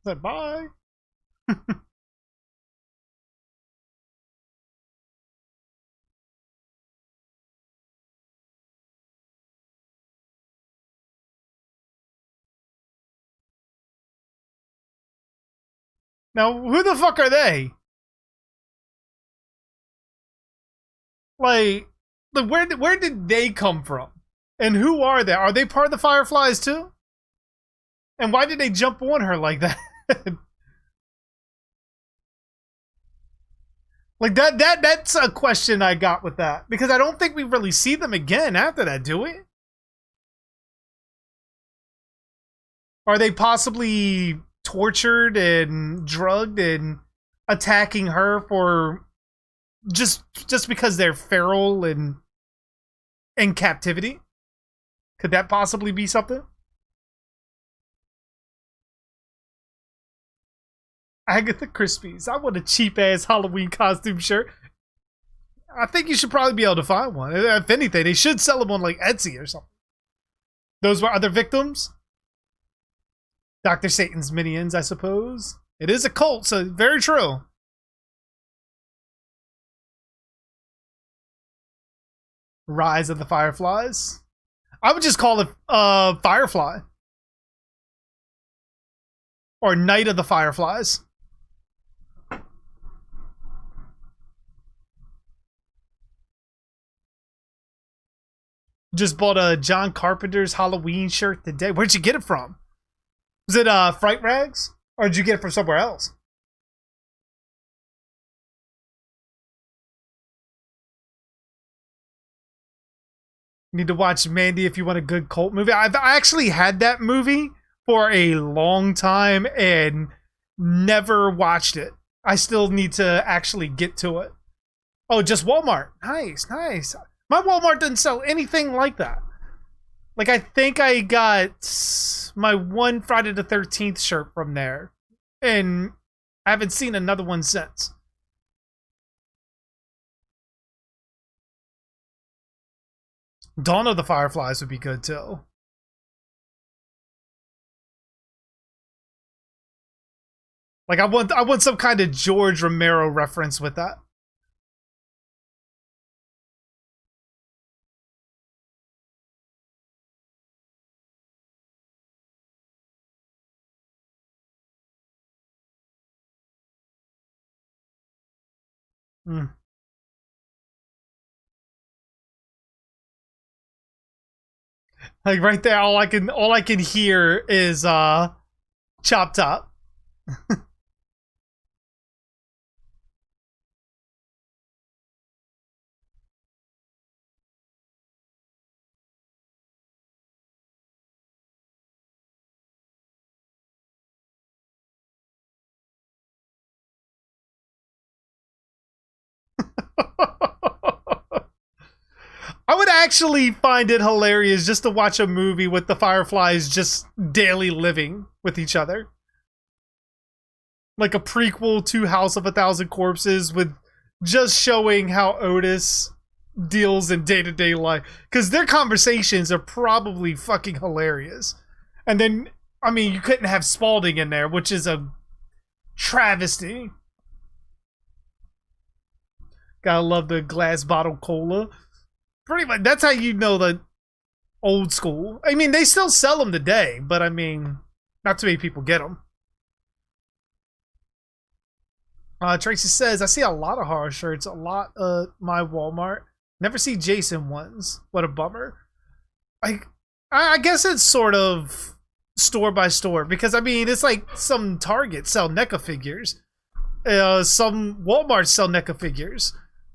Said bye. Now, who the fuck are they? Like where did they come from? And who are they? Are they part of the Fireflies too? And why did they jump on her like that? Like that's a question I got with that. Because I don't think we really see them again after that, do we? Are they possibly tortured and drugged and attacking her for just because they're feral and in captivity? Could that possibly be something? Agatha Christie's. I want a cheap ass Halloween costume shirt. I think you should probably be able to find one. If anything, they should sell them on like Etsy or something. Those were other victims. Dr. Satan's minions, I suppose. It is a cult, so very true. Rise of the Fireflies. I would just call it Firefly. Or Night of the Fireflies. Just bought a John Carpenter's Halloween shirt today. Where'd you get it from? Was it Fright Rags? Or did you get it from somewhere else? Need to watch Mandy if you want a good cult movie. I actually had that movie for a long time and never watched it. I still need to actually get to it. Oh, just Walmart. Nice, nice. My Walmart doesn't sell anything like that. Like, I think I got my one Friday the 13th shirt from there. And I haven't seen another one since. Dawn of the Fireflies would be good too. Like, I want some kind of George Romero reference with that. Like right there, all I can hear is Chop Top. I would actually find it hilarious just to watch a movie with the Fireflies just daily living with each other. Like a prequel to House of a Thousand Corpses with just showing how Otis deals in day-to-day life. Because their conversations are probably fucking hilarious. And then, I mean, you couldn't have Spaulding in there, which is a travesty. Gotta love the glass bottle cola. Pretty much, that's how you know the old school. I mean, they still sell them today, but I mean, not too many people get them. Tracy says, I see a lot of horror shirts, a lot of my Walmart. Never see Jason ones. What a bummer. I guess it's sort of store by store, because I mean, it's like some Target sell NECA figures. Some Walmart sell NECA figures.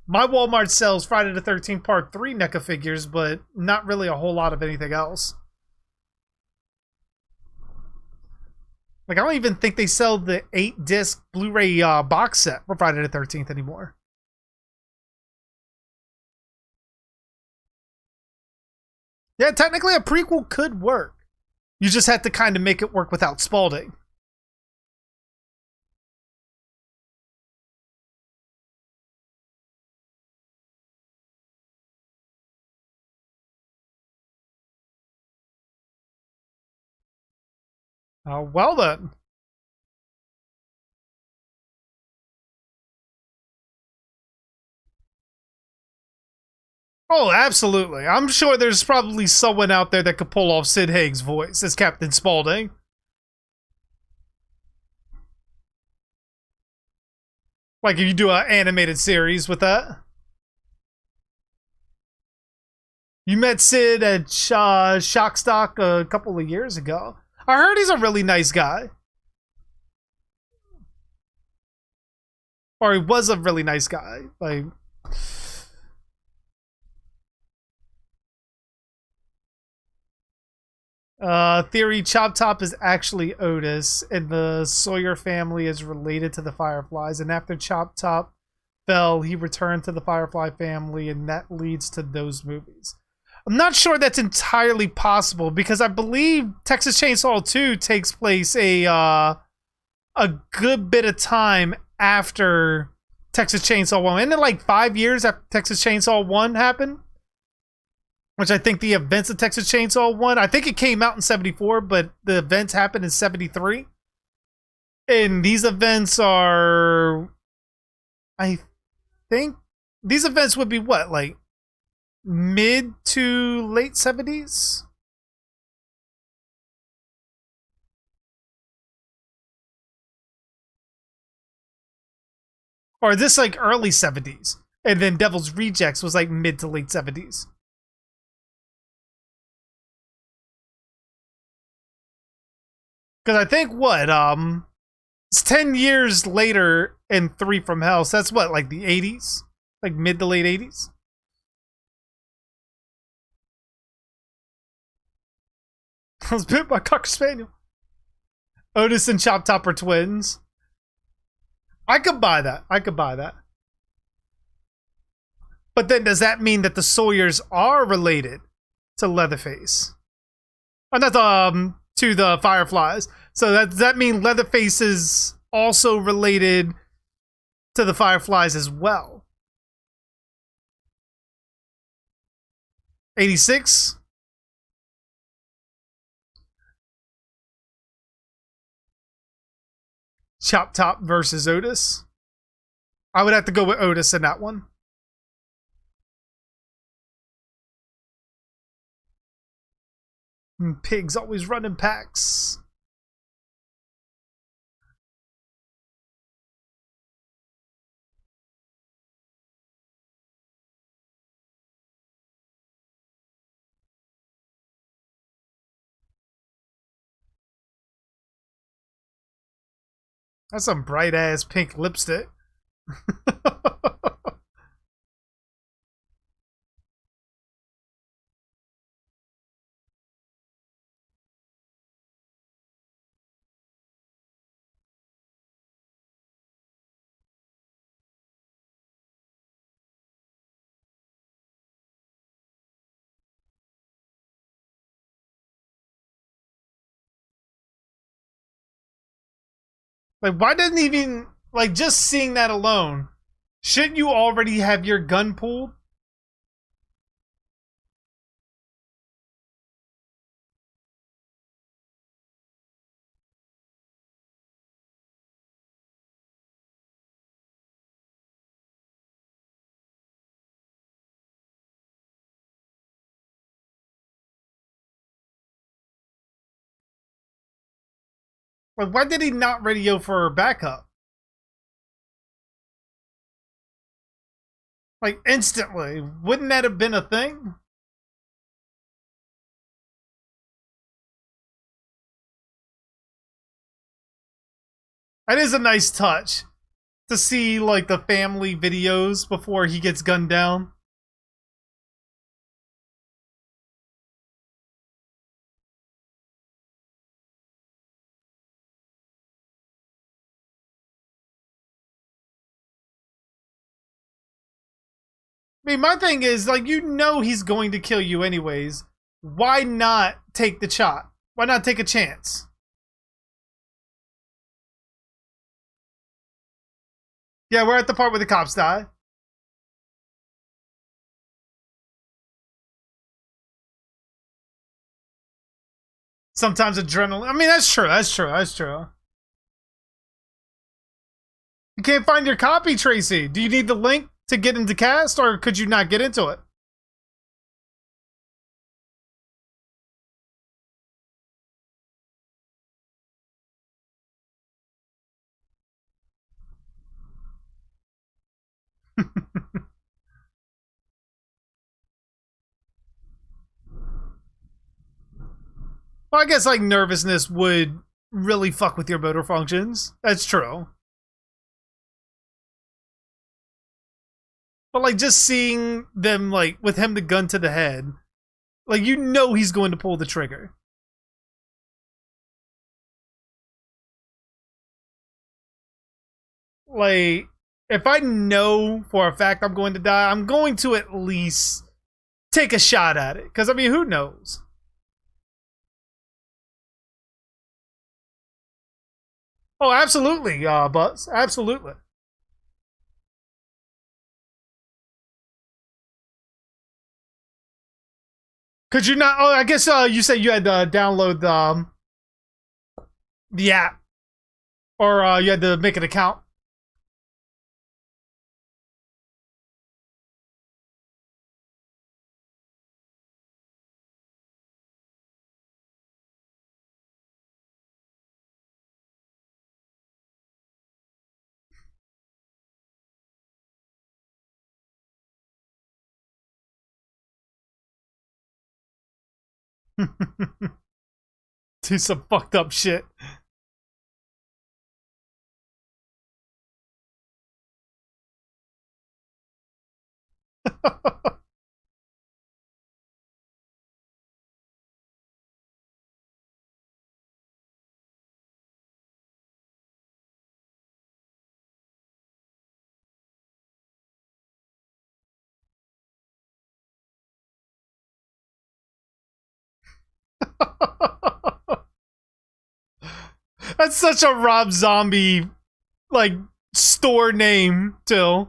My Walmart sells Friday the 13th Part 3 NECA figures, but not really a whole lot of anything else. Like, I don't even think they sell the 8-disc Blu-ray box set for Friday the 13th anymore. Yeah, technically a prequel could work. You just have to kind of make it work without Spaulding. Well then. Oh, absolutely. I'm sure there's probably someone out there that could pull off Sid Haig's voice as Captain Spaulding. Like if you do an animated series with that. You met Sid at Shockstock a couple of years ago. I heard he's a really nice guy. Or he was a really nice guy. Like, theory, Chop Top is actually Otis, and the Sawyer family is related to the Fireflies, and after Chop Top fell, he returned to the Firefly family, and that leads to those movies. I'm not sure that's entirely possible, because I believe Texas Chainsaw 2 takes place a good bit of time after Texas Chainsaw 1. Isn't it like 5 years after Texas Chainsaw 1 happened? Which I think the events of Texas Chainsaw 1, I think it came out in 74, but the events happened in 73. And these events are, I think, these events would be what, like mid to late 70s? Or is this like early 70s? And then Devil's Rejects was like mid to late 70s. Because I think what it's 10 years later in Three from Hell. So that's what, like the 80s, like mid to late 80s. I was bit by Cocker Spaniel. Otis and Chop Top are twins. I could buy that. I could buy that. But then does that mean that the Sawyers are related to Leatherface? Oh, not to the Fireflies. So does that mean Leatherface is also related to the Fireflies as well? 86? Chop Top versus Otis. I would have to go with Otis in that one. Pigs always running packs. That's some bright ass pink lipstick. Like, why didn't even, like, just seeing that alone, shouldn't you already have your gun pulled? Like, why did he not radio for backup? Like, instantly. Wouldn't that have been a thing? That is a nice touch. To see, like, the family videos before he gets gunned down. I mean, my thing is, like, you know he's going to kill you anyways. Why not take the shot? Why not take a chance? Yeah, we're at the part where the cops die. Sometimes adrenaline. I mean, that's true. That's true. That's true. You can't find your copy, Tracy. Do you need the link to get into cast, or could you not get into it? Well, I guess like nervousness would really fuck with your motor functions. That's true. But like just seeing them like with him the gun to the head, like you know he's going to pull the trigger. Like if I know for a fact I'm going to die, I'm going to at least take a shot at it. Because I mean, who knows? Oh, absolutely, Buzz. Absolutely. Could you not? Oh, I guess you said you had to download the app, or you had to make an account. Do some fucked up shit. That's such a Rob Zombie, like, store name, too.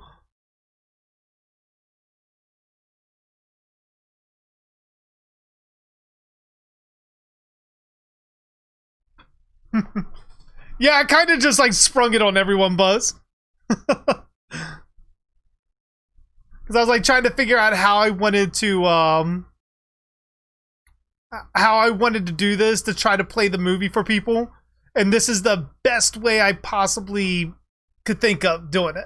Yeah, I kind of just, like, sprung it on everyone, Buzz. Because I was, like, trying to figure out how I wanted to do this to try to play the movie for people. And this is the best way I possibly could think of doing it.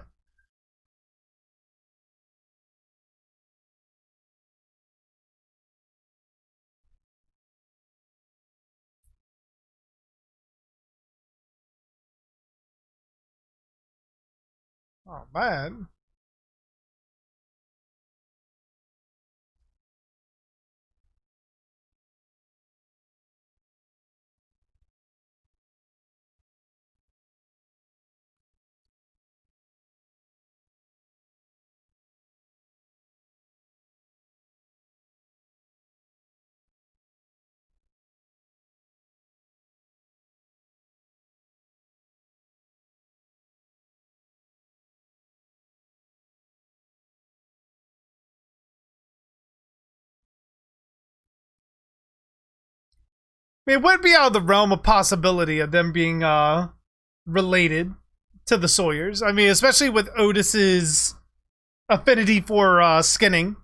Oh, man. I mean, it would be out of the realm of possibility of them being related to the Sawyers. I mean, especially with Otis's affinity for skinning.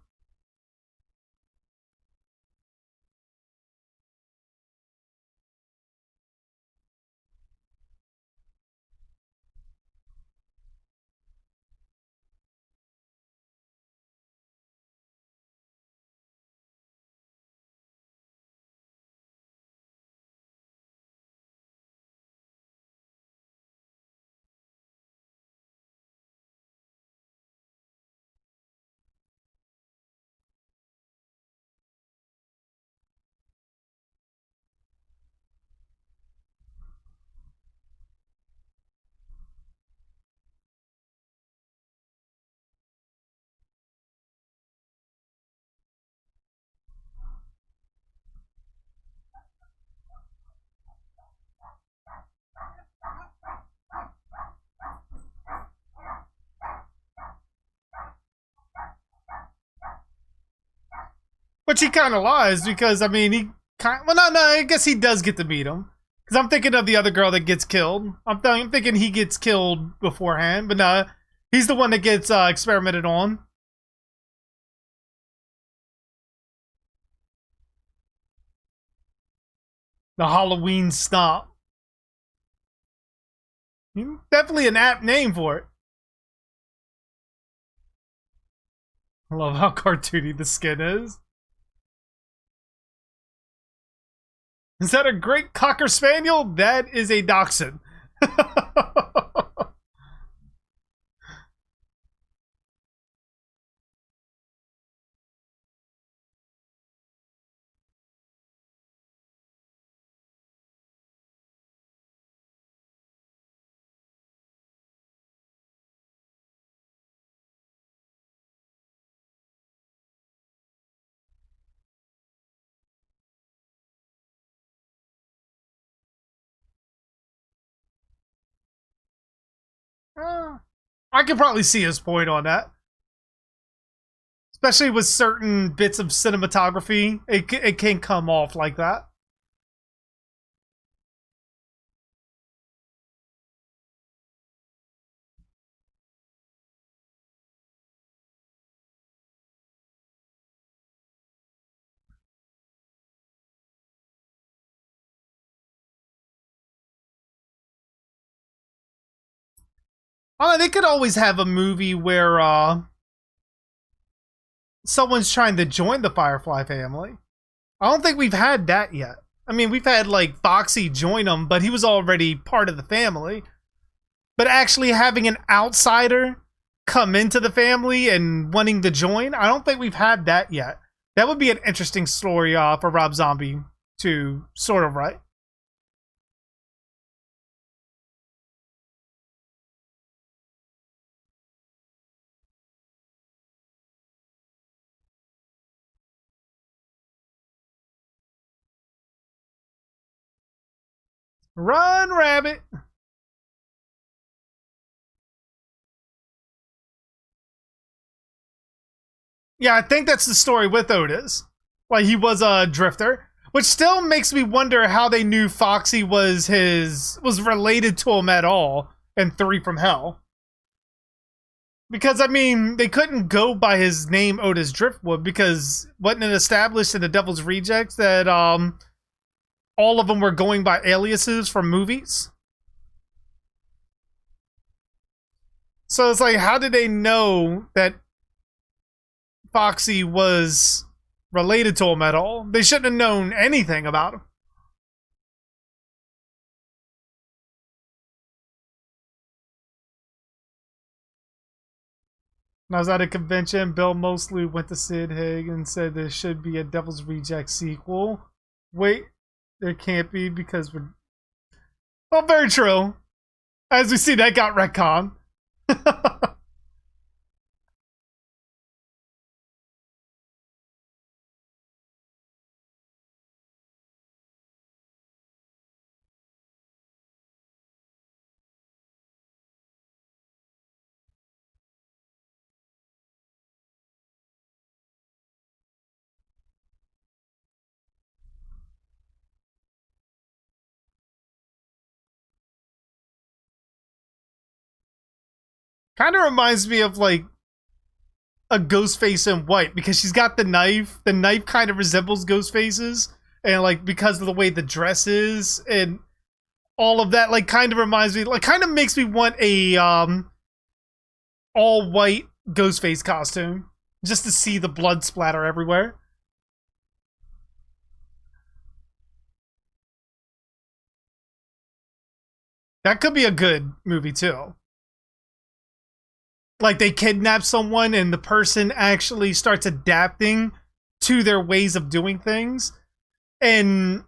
Which he kind of lies because, I mean, he kind well, no, I guess he does get to meet him. Because I'm thinking of the other girl that gets killed. I'm thinking he gets killed beforehand, but no, he's the one that gets experimented on. The Halloween Stomp. Definitely an apt name for it. I love how cartoony the skin is. Is that a great Cocker Spaniel? That is a Dachshund. I could probably see his point on that. Especially with certain bits of cinematography, it can come off like that. They could always have a movie where someone's trying to join the Firefly family. I don't think we've had that yet. I mean, we've had like Foxy join them, but he was already part of the family. But actually having an outsider come into the family and wanting to join, I don't think we've had that yet. That would be an interesting story for Rob Zombie to sort of write. Run, rabbit! Yeah, I think that's the story with Otis. Like, he was a drifter. Which still makes me wonder how they knew Foxy was related to him at all in 3 from Hell. Because, I mean, they couldn't go by his name Otis Driftwood because wasn't it established in the Devil's Rejects that all of them were going by aliases from movies? So it's like, how did they know that Foxy was related to him at all? They shouldn't have known anything about him. When I was at a convention, Bill Mosley went to Sid Haig and said there should be a Devil's Reject sequel. Wait, there can't be because we're... Well, very true. As we see, that got retconned. Kind of reminds me of like a Ghostface in white because she's got the knife. The knife kind of resembles Ghostface's, and like because of the way the dress is and all of that, like kind of reminds me, like kind of makes me want a all white Ghostface costume just to see the blood splatter everywhere. That could be a good movie too. Like they kidnap someone and the person actually starts adapting to their ways of doing things. And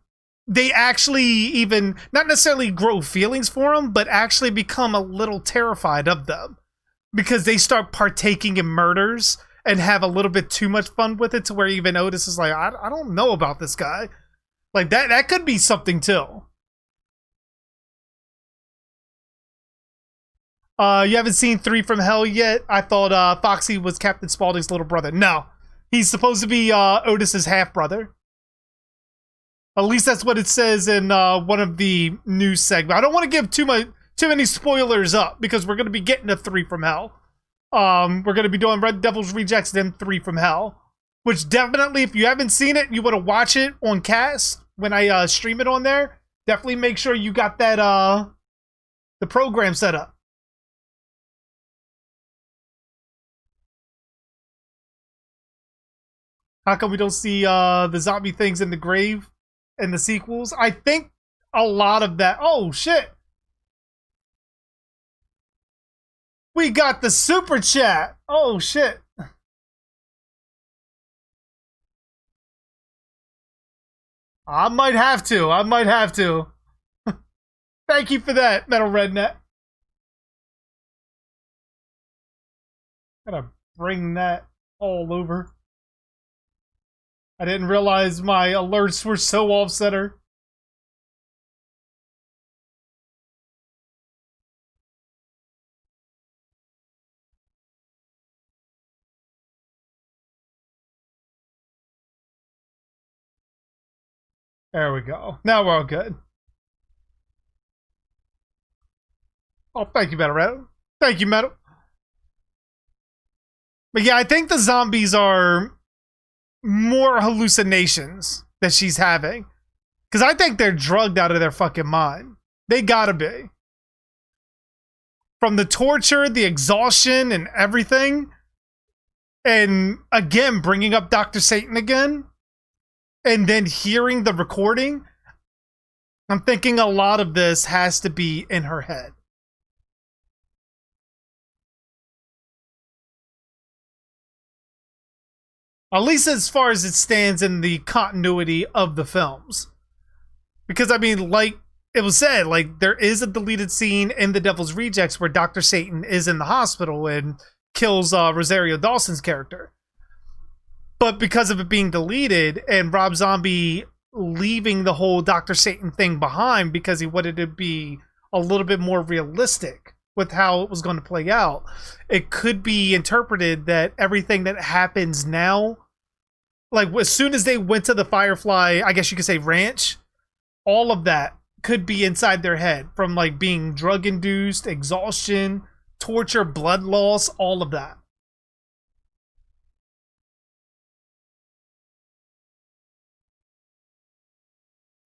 they actually even, not necessarily grow feelings for them, but actually become a little terrified of them. Because they start partaking in murders and have a little bit too much fun with it to where even Otis is like, I don't know about this guy. Like that could be something too. You haven't seen 3 from Hell yet? I thought Foxy was Captain Spaulding's little brother. No. He's supposed to be Otis's half-brother. At least that's what it says in one of the news segments. I don't want to give too many spoilers up because we're going to be getting to 3 from Hell. We're going to be doing Red Devil's Rejects, then 3 from Hell. Which definitely, if you haven't seen it, you want to watch it on Cast when I stream it on there. Definitely make sure you got that the program set up. How come we don't see the zombie things in the grave in the sequels? I think a lot of that... Oh, shit. We got the super chat. Oh, shit. I might have to. Thank you for that, Metal Redneck. Gotta bring that all over. I didn't realize my alerts were so off-center. There we go. Now we're all good. Oh, thank you, Metal. Thank you, Metal. But yeah, I think the zombies are more hallucinations that she's having. Because I think they're drugged out of their fucking mind. They gotta be. From the torture, the exhaustion, and everything. And again, bringing up Dr. Satan again. And then hearing the recording. I'm thinking a lot of this has to be in her head. At least as far as it stands in the continuity of the films. Because, I mean, like it was said, like, there is a deleted scene in The Devil's Rejects where Dr. Satan is in the hospital and kills Rosario Dawson's character. But because of it being deleted and Rob Zombie leaving the whole Dr. Satan thing behind because he wanted it to be a little bit more realistic with how it was going to play out, it could be interpreted that everything that happens now, like as soon as they went to the Firefly, I guess you could say ranch, all of that could be inside their head from like being drug induced, exhaustion, torture, blood loss, all of that.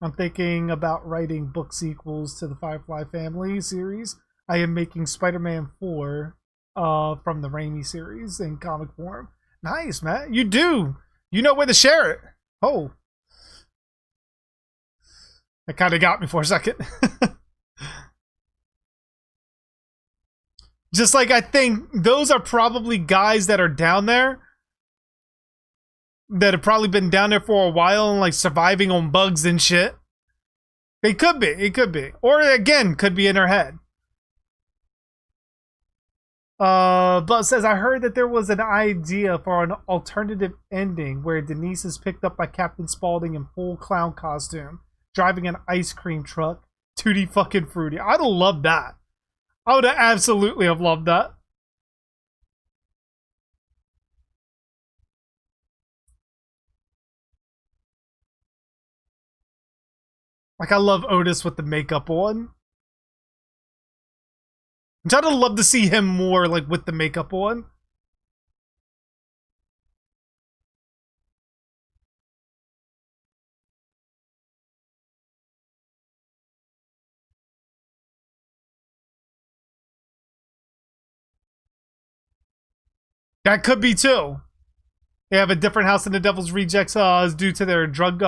I'm thinking about writing book sequels to the Firefly Family series. I am making Spider-Man 4 from the Raimi series in comic form. Nice, man. You do. You know where to share it. Oh. That kind of got me for a second. Just like I think those are probably guys that are down there that have probably been down there for a while and like surviving on bugs and shit. They could be. It could be. Or again, could be in her head. Buzz says, I heard that there was an idea for an alternative ending where Denise is picked up by Captain Spaulding in full clown costume, driving an ice cream truck. Tutti fucking fruity. I'd have loved that. I would have absolutely have loved that. Like, I love Otis with the makeup on. I'd love to see him more, like, with the makeup on. That could be, too. They have a different house than the Devil's Rejects due to their drug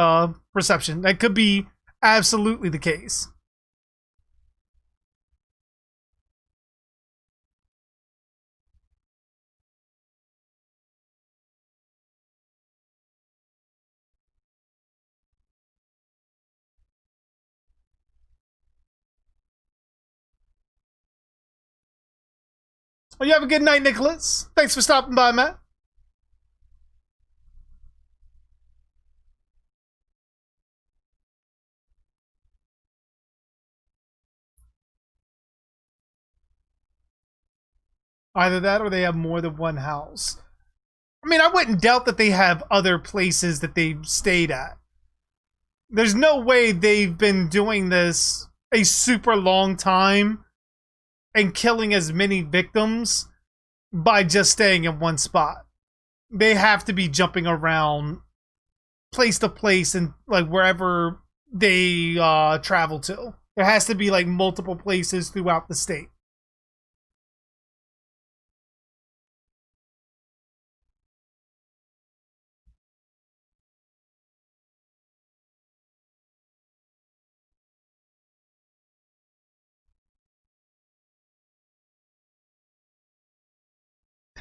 reception. That could be absolutely the case. Well, you have a good night, Nicholas. Thanks for stopping by, Matt. Either that or they have more than one house. I mean, I wouldn't doubt that they have other places that they've stayed at. There's no way they've been doing this a super long time and killing as many victims by just staying in one spot. They have to be jumping around place to place and like wherever they travel to. There has to be like multiple places throughout the state.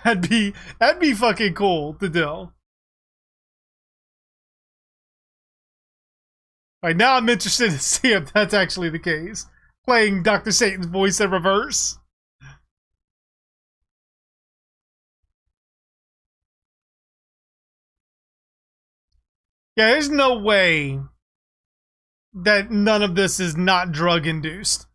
That'd be fucking cool to do. Right now I'm interested to see if that's actually the case. Playing Dr. Satan's voice in reverse. Yeah, there's no way that none of this is not drug induced.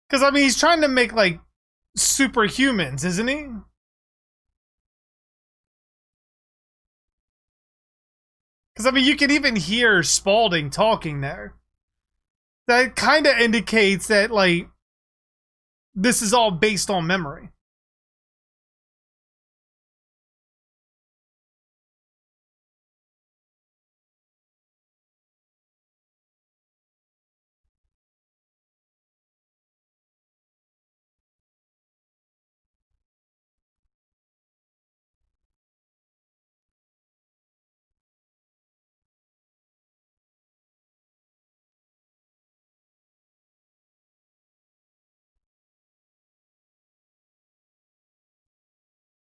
Because, I mean, he's trying to make, like, superhumans, isn't he? Because, I mean, you can even hear Spaulding talking there. That kind of indicates that, like, this is all based on memory.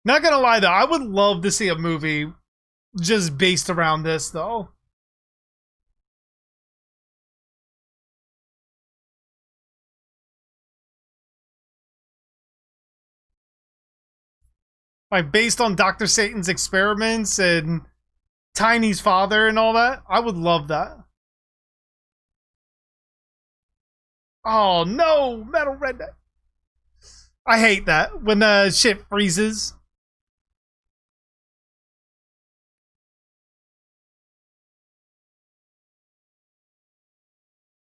Not gonna lie though, I would love to see a movie just based around this though. Like based on Dr. Satan's experiments and Tiny's father and all that. I would love that. Oh no, Metal Redneck. I hate that when the shit freezes.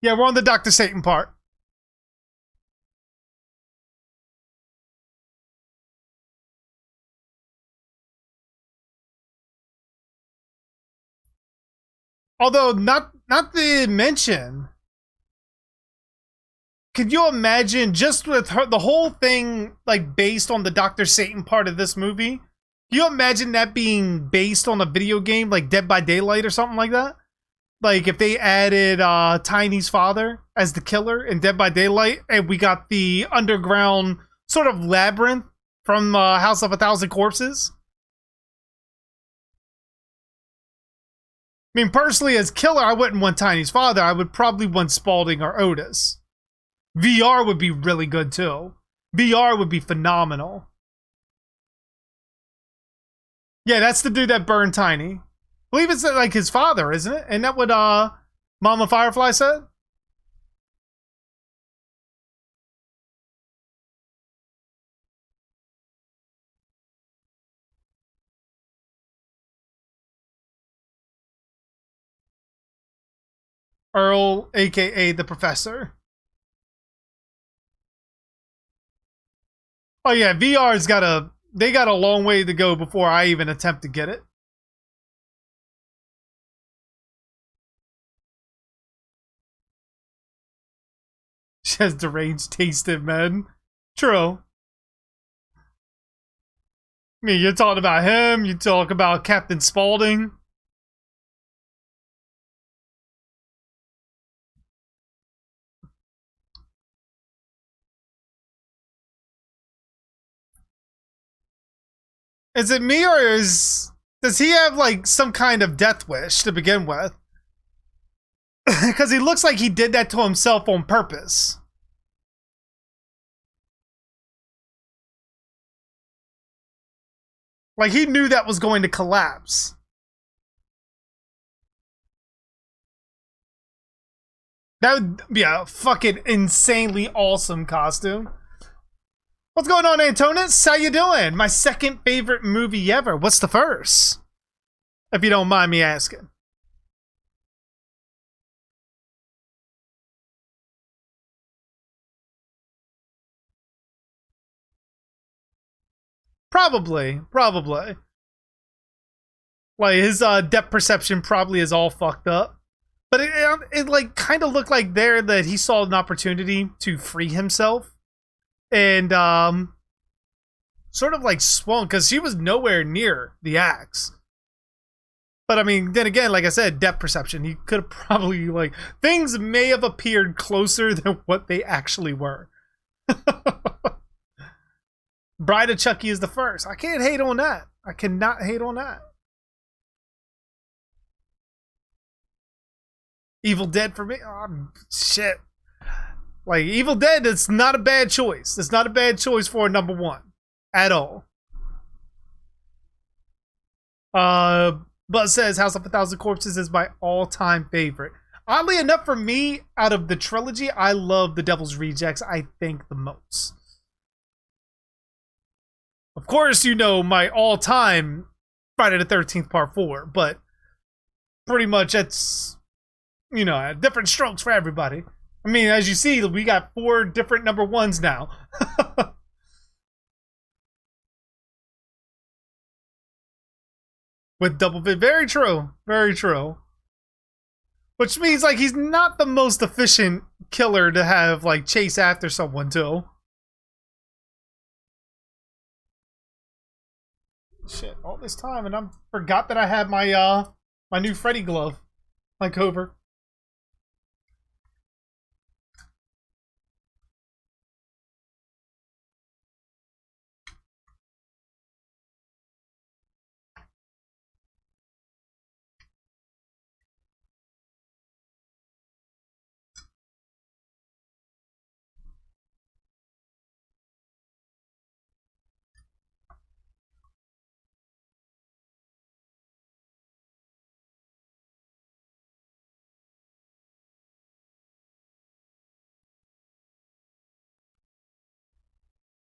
Yeah, we're on the Dr. Satan part. Although not to mention, could you imagine just with her, the whole thing like based on the Dr. Satan part of this movie? Can you imagine that being based on a video game like Dead by Daylight or something like that? Like if they added Tiny's father as the killer in Dead by Daylight, and we got the underground sort of labyrinth from House of a Thousand Corpses. I mean, personally, as killer, I wouldn't want Tiny's father. I would probably want Spaulding or Otis. VR would be really good too. VR would be phenomenal. Yeah, that's the dude that burned Tiny. I believe it's like his father, isn't it? Isn't that what Mama Firefly said? Earl, aka the Professor. Oh yeah, VR's they got a long way to go before I even attempt to get it. She has deranged taste in men. True. I mean, you're talking about him, you talk about Captain Spaulding. Is it me or does he have like some kind of death wish to begin with? Because he looks like he did that to himself on purpose. Like he knew that was going to collapse. That would be a fucking insanely awesome costume. What's going on, Antonis? How you doing? My second favorite movie ever. What's the first? If you don't mind me asking. Probably. Like his depth perception probably is all fucked up. But it like kind of looked like there that he saw an opportunity to free himself. And sort of like swung because she was nowhere near the axe. But I mean, then again, like I said, depth perception. He could have probably like things may have appeared closer than what they actually were. Bride of Chucky is the first. I can't hate on that. I cannot hate on that. Evil Dead for me? Oh, shit. Like, Evil Dead, it's not a bad choice. It's not a bad choice for a number one. At all. Buzz says House of a Thousand Corpses is my all-time favorite. Oddly enough, for me, out of the trilogy, I love The Devil's Rejects, I think, the most. Of course, you know my all-time Friday the 13th Part 4, but pretty much it's, you know, different strokes for everybody. I mean, as you see, we got 4 different number ones now. With Double Bit. Very true. Very true. Which means, like, he's not the most efficient killer to have, like, chase after someone, too. Shit, all this time, and I forgot that I had my, my new Freddy glove. Like, over.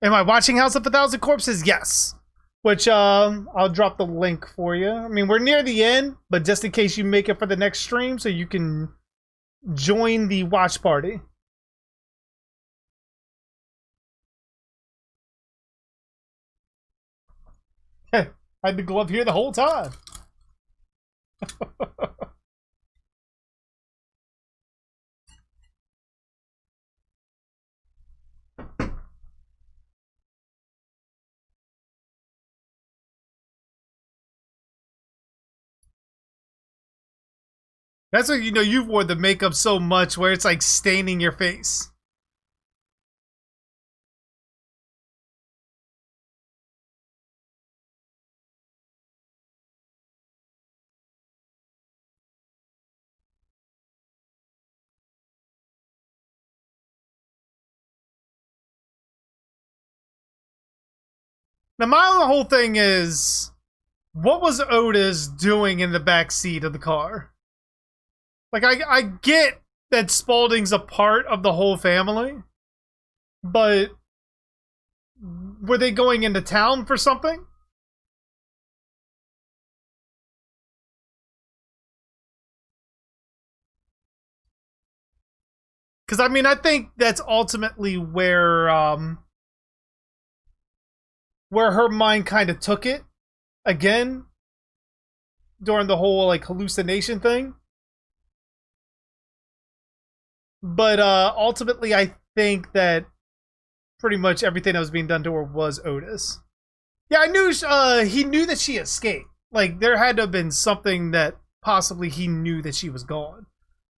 Am I watching House of a Thousand Corpses? Yes. Which I'll drop the link for you. I mean, we're near the end, but just in case you make it for the next stream, so you can join the watch party. I had the glove here the whole time. That's what you know. You've worn the makeup so much where it's like staining your face. Now, my whole thing is, what was Otis doing in the back seat of the car? Like, I get that Spaulding's a part of the whole family, but were they going into town for something? Because, I mean, I think that's ultimately where her mind kind of took it again during the whole, like, hallucination thing. But ultimately, I think that pretty much everything that was being done to her was Otis. Yeah, I knew he knew that she escaped. Like, there had to have been something that possibly he knew that she was gone.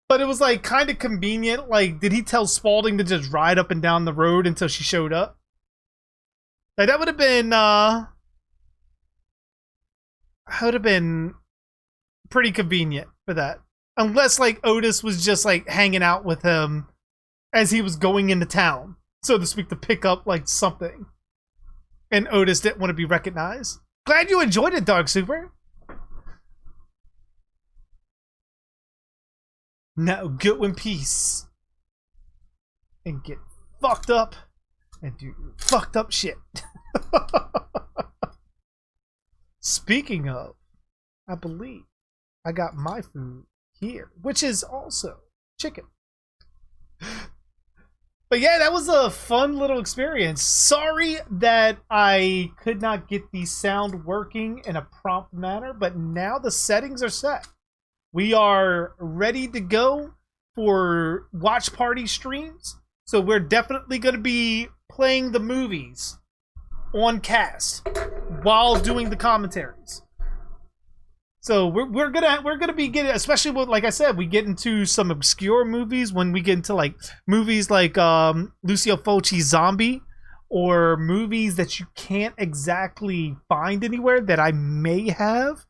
But it was, like, kind of convenient. Like, did he tell Spaulding to just ride up and down the road until she showed up? Like, that would have been pretty convenient for that. Unless, like, Otis was just, like, hanging out with him as he was going into town, so to speak, to pick up, like, something. And Otis didn't want to be recognized. Glad you enjoyed it, Dark Super. Now go in peace. And get fucked up. And do fucked up shit. Speaking of, I believe I got my food here, which is also chicken. But yeah, that was a fun little experience. Sorry that I could not get the sound working in a prompt manner, but now the settings are set. We are ready to go for watch party streams. So we're definitely going to be playing the movies on cast while doing the commentaries. So we're gonna be getting, especially with, like I said, we get into some obscure movies when we get into like movies like Lucio Fulci's Zombie, or movies that you can't exactly find anywhere that I may have.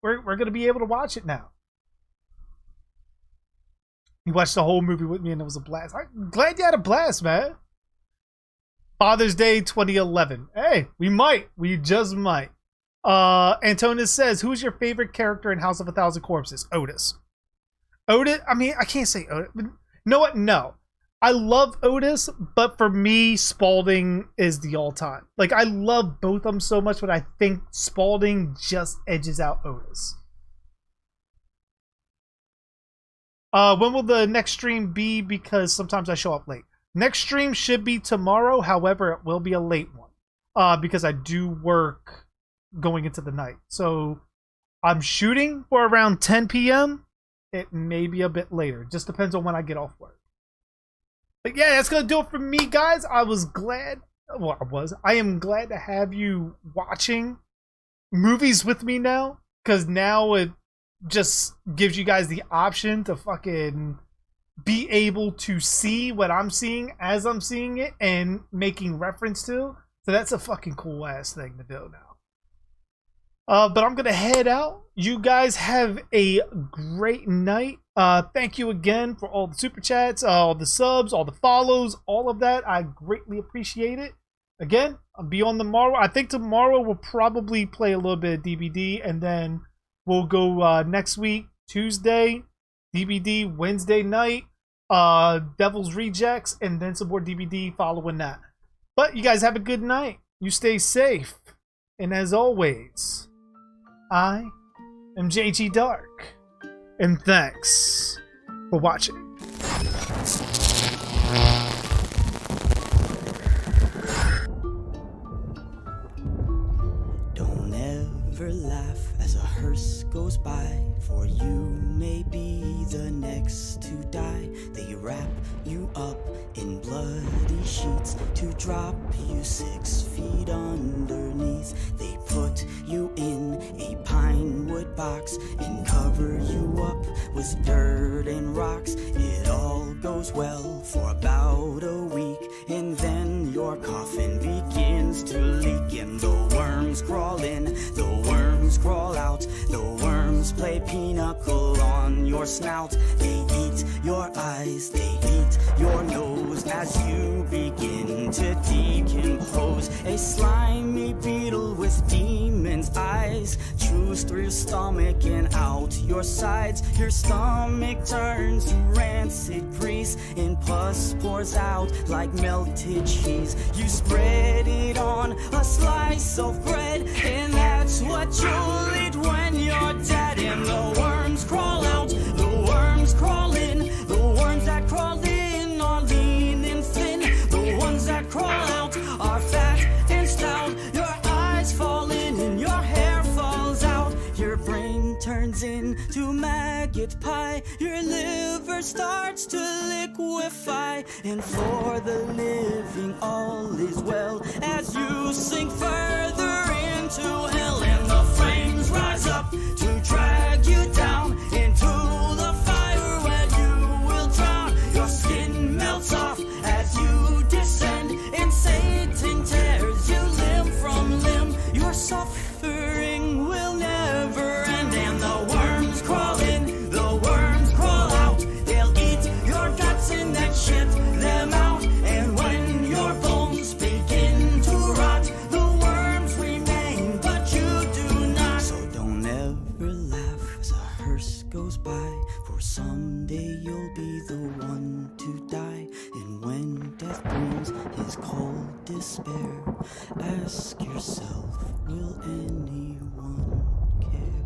We're gonna be able to watch it now. You watched the whole movie with me and it was a blast. I'm glad you had a blast, man. Father's Day 2011. Hey, we just might. Antonis says, who's your favorite character in House of a Thousand Corpses? Otis. Otis, I mean, I can't say Otis. You know what? No. I love Otis, but for me, Spaulding is the all-time. Like, I love both of them so much, but I think Spaulding just edges out Otis. When will the next stream be? Because sometimes I show up late. Next stream should be tomorrow. However, it will be a late one. Because I do work going into the night. So I'm shooting for around 10 p.m. It may be a bit later. Just depends on when I get off work. But yeah, that's going to do it for me, guys. I am glad to have you watching movies with me now. Because now it just gives you guys the option to fucking be able to see what I'm seeing as I'm seeing it and making reference to. So that's a fucking cool ass thing to do now. But I'm going to head out. You guys have a great night. Thank you again for all the super chats, all the subs, all the follows, all of that. I greatly appreciate it. Again, I'll be on tomorrow. I think tomorrow we'll probably play a little bit of DBD, and then we'll go next week, Tuesday, DBD, Wednesday night, Devil's Rejects, and then some more DBD following that. But you guys have a good night. You stay safe. And as always, I am JG Dark. And thanks for watching. Don't ever laugh as a hearse goes by, for you may be the next to die. They wrap you up in bloody sheets to drop you 6 feet underneath. They put you in a pine wood box and cover you up with dirt and rocks. It all goes well for about a week, and then your coffin begins to leak, and the worms crawl in, the worms crawl out, the worms play pinochle on your snout. They eat your eyes, they eat your nose as you begin to decompose. A slimy beetle with demon's eyes chews through your stomach and out your sides. Your stomach turns to rancid grease, and pus pours out like melted cheese. You spread it on a slice of bread, and that's what you'll eat when you're dead. And the worms crawl out, the worms crawl in, the worms that crawl in are lean and thin, the ones that crawl out are fat and stout. Your eyes fall in and your hair falls out, your brain turns into maggot pie, your liver starts to liquefy, and for the living all is well as you sink further into hell. And the flames rise up to drag you down into the fire where you will drown. Your skin melts off as you descend, and Satan tears you limb from limb. Your suffering will never end. And the worms crawl in, the worms crawl out, they'll eat your guts and then shit them out. And when your bones begin to rot, the worms remain, but you do not. So don't ever laugh as a hearse goes by, for someday you'll be the one to die. And when death brings his cold despair, ask yourself, will anyone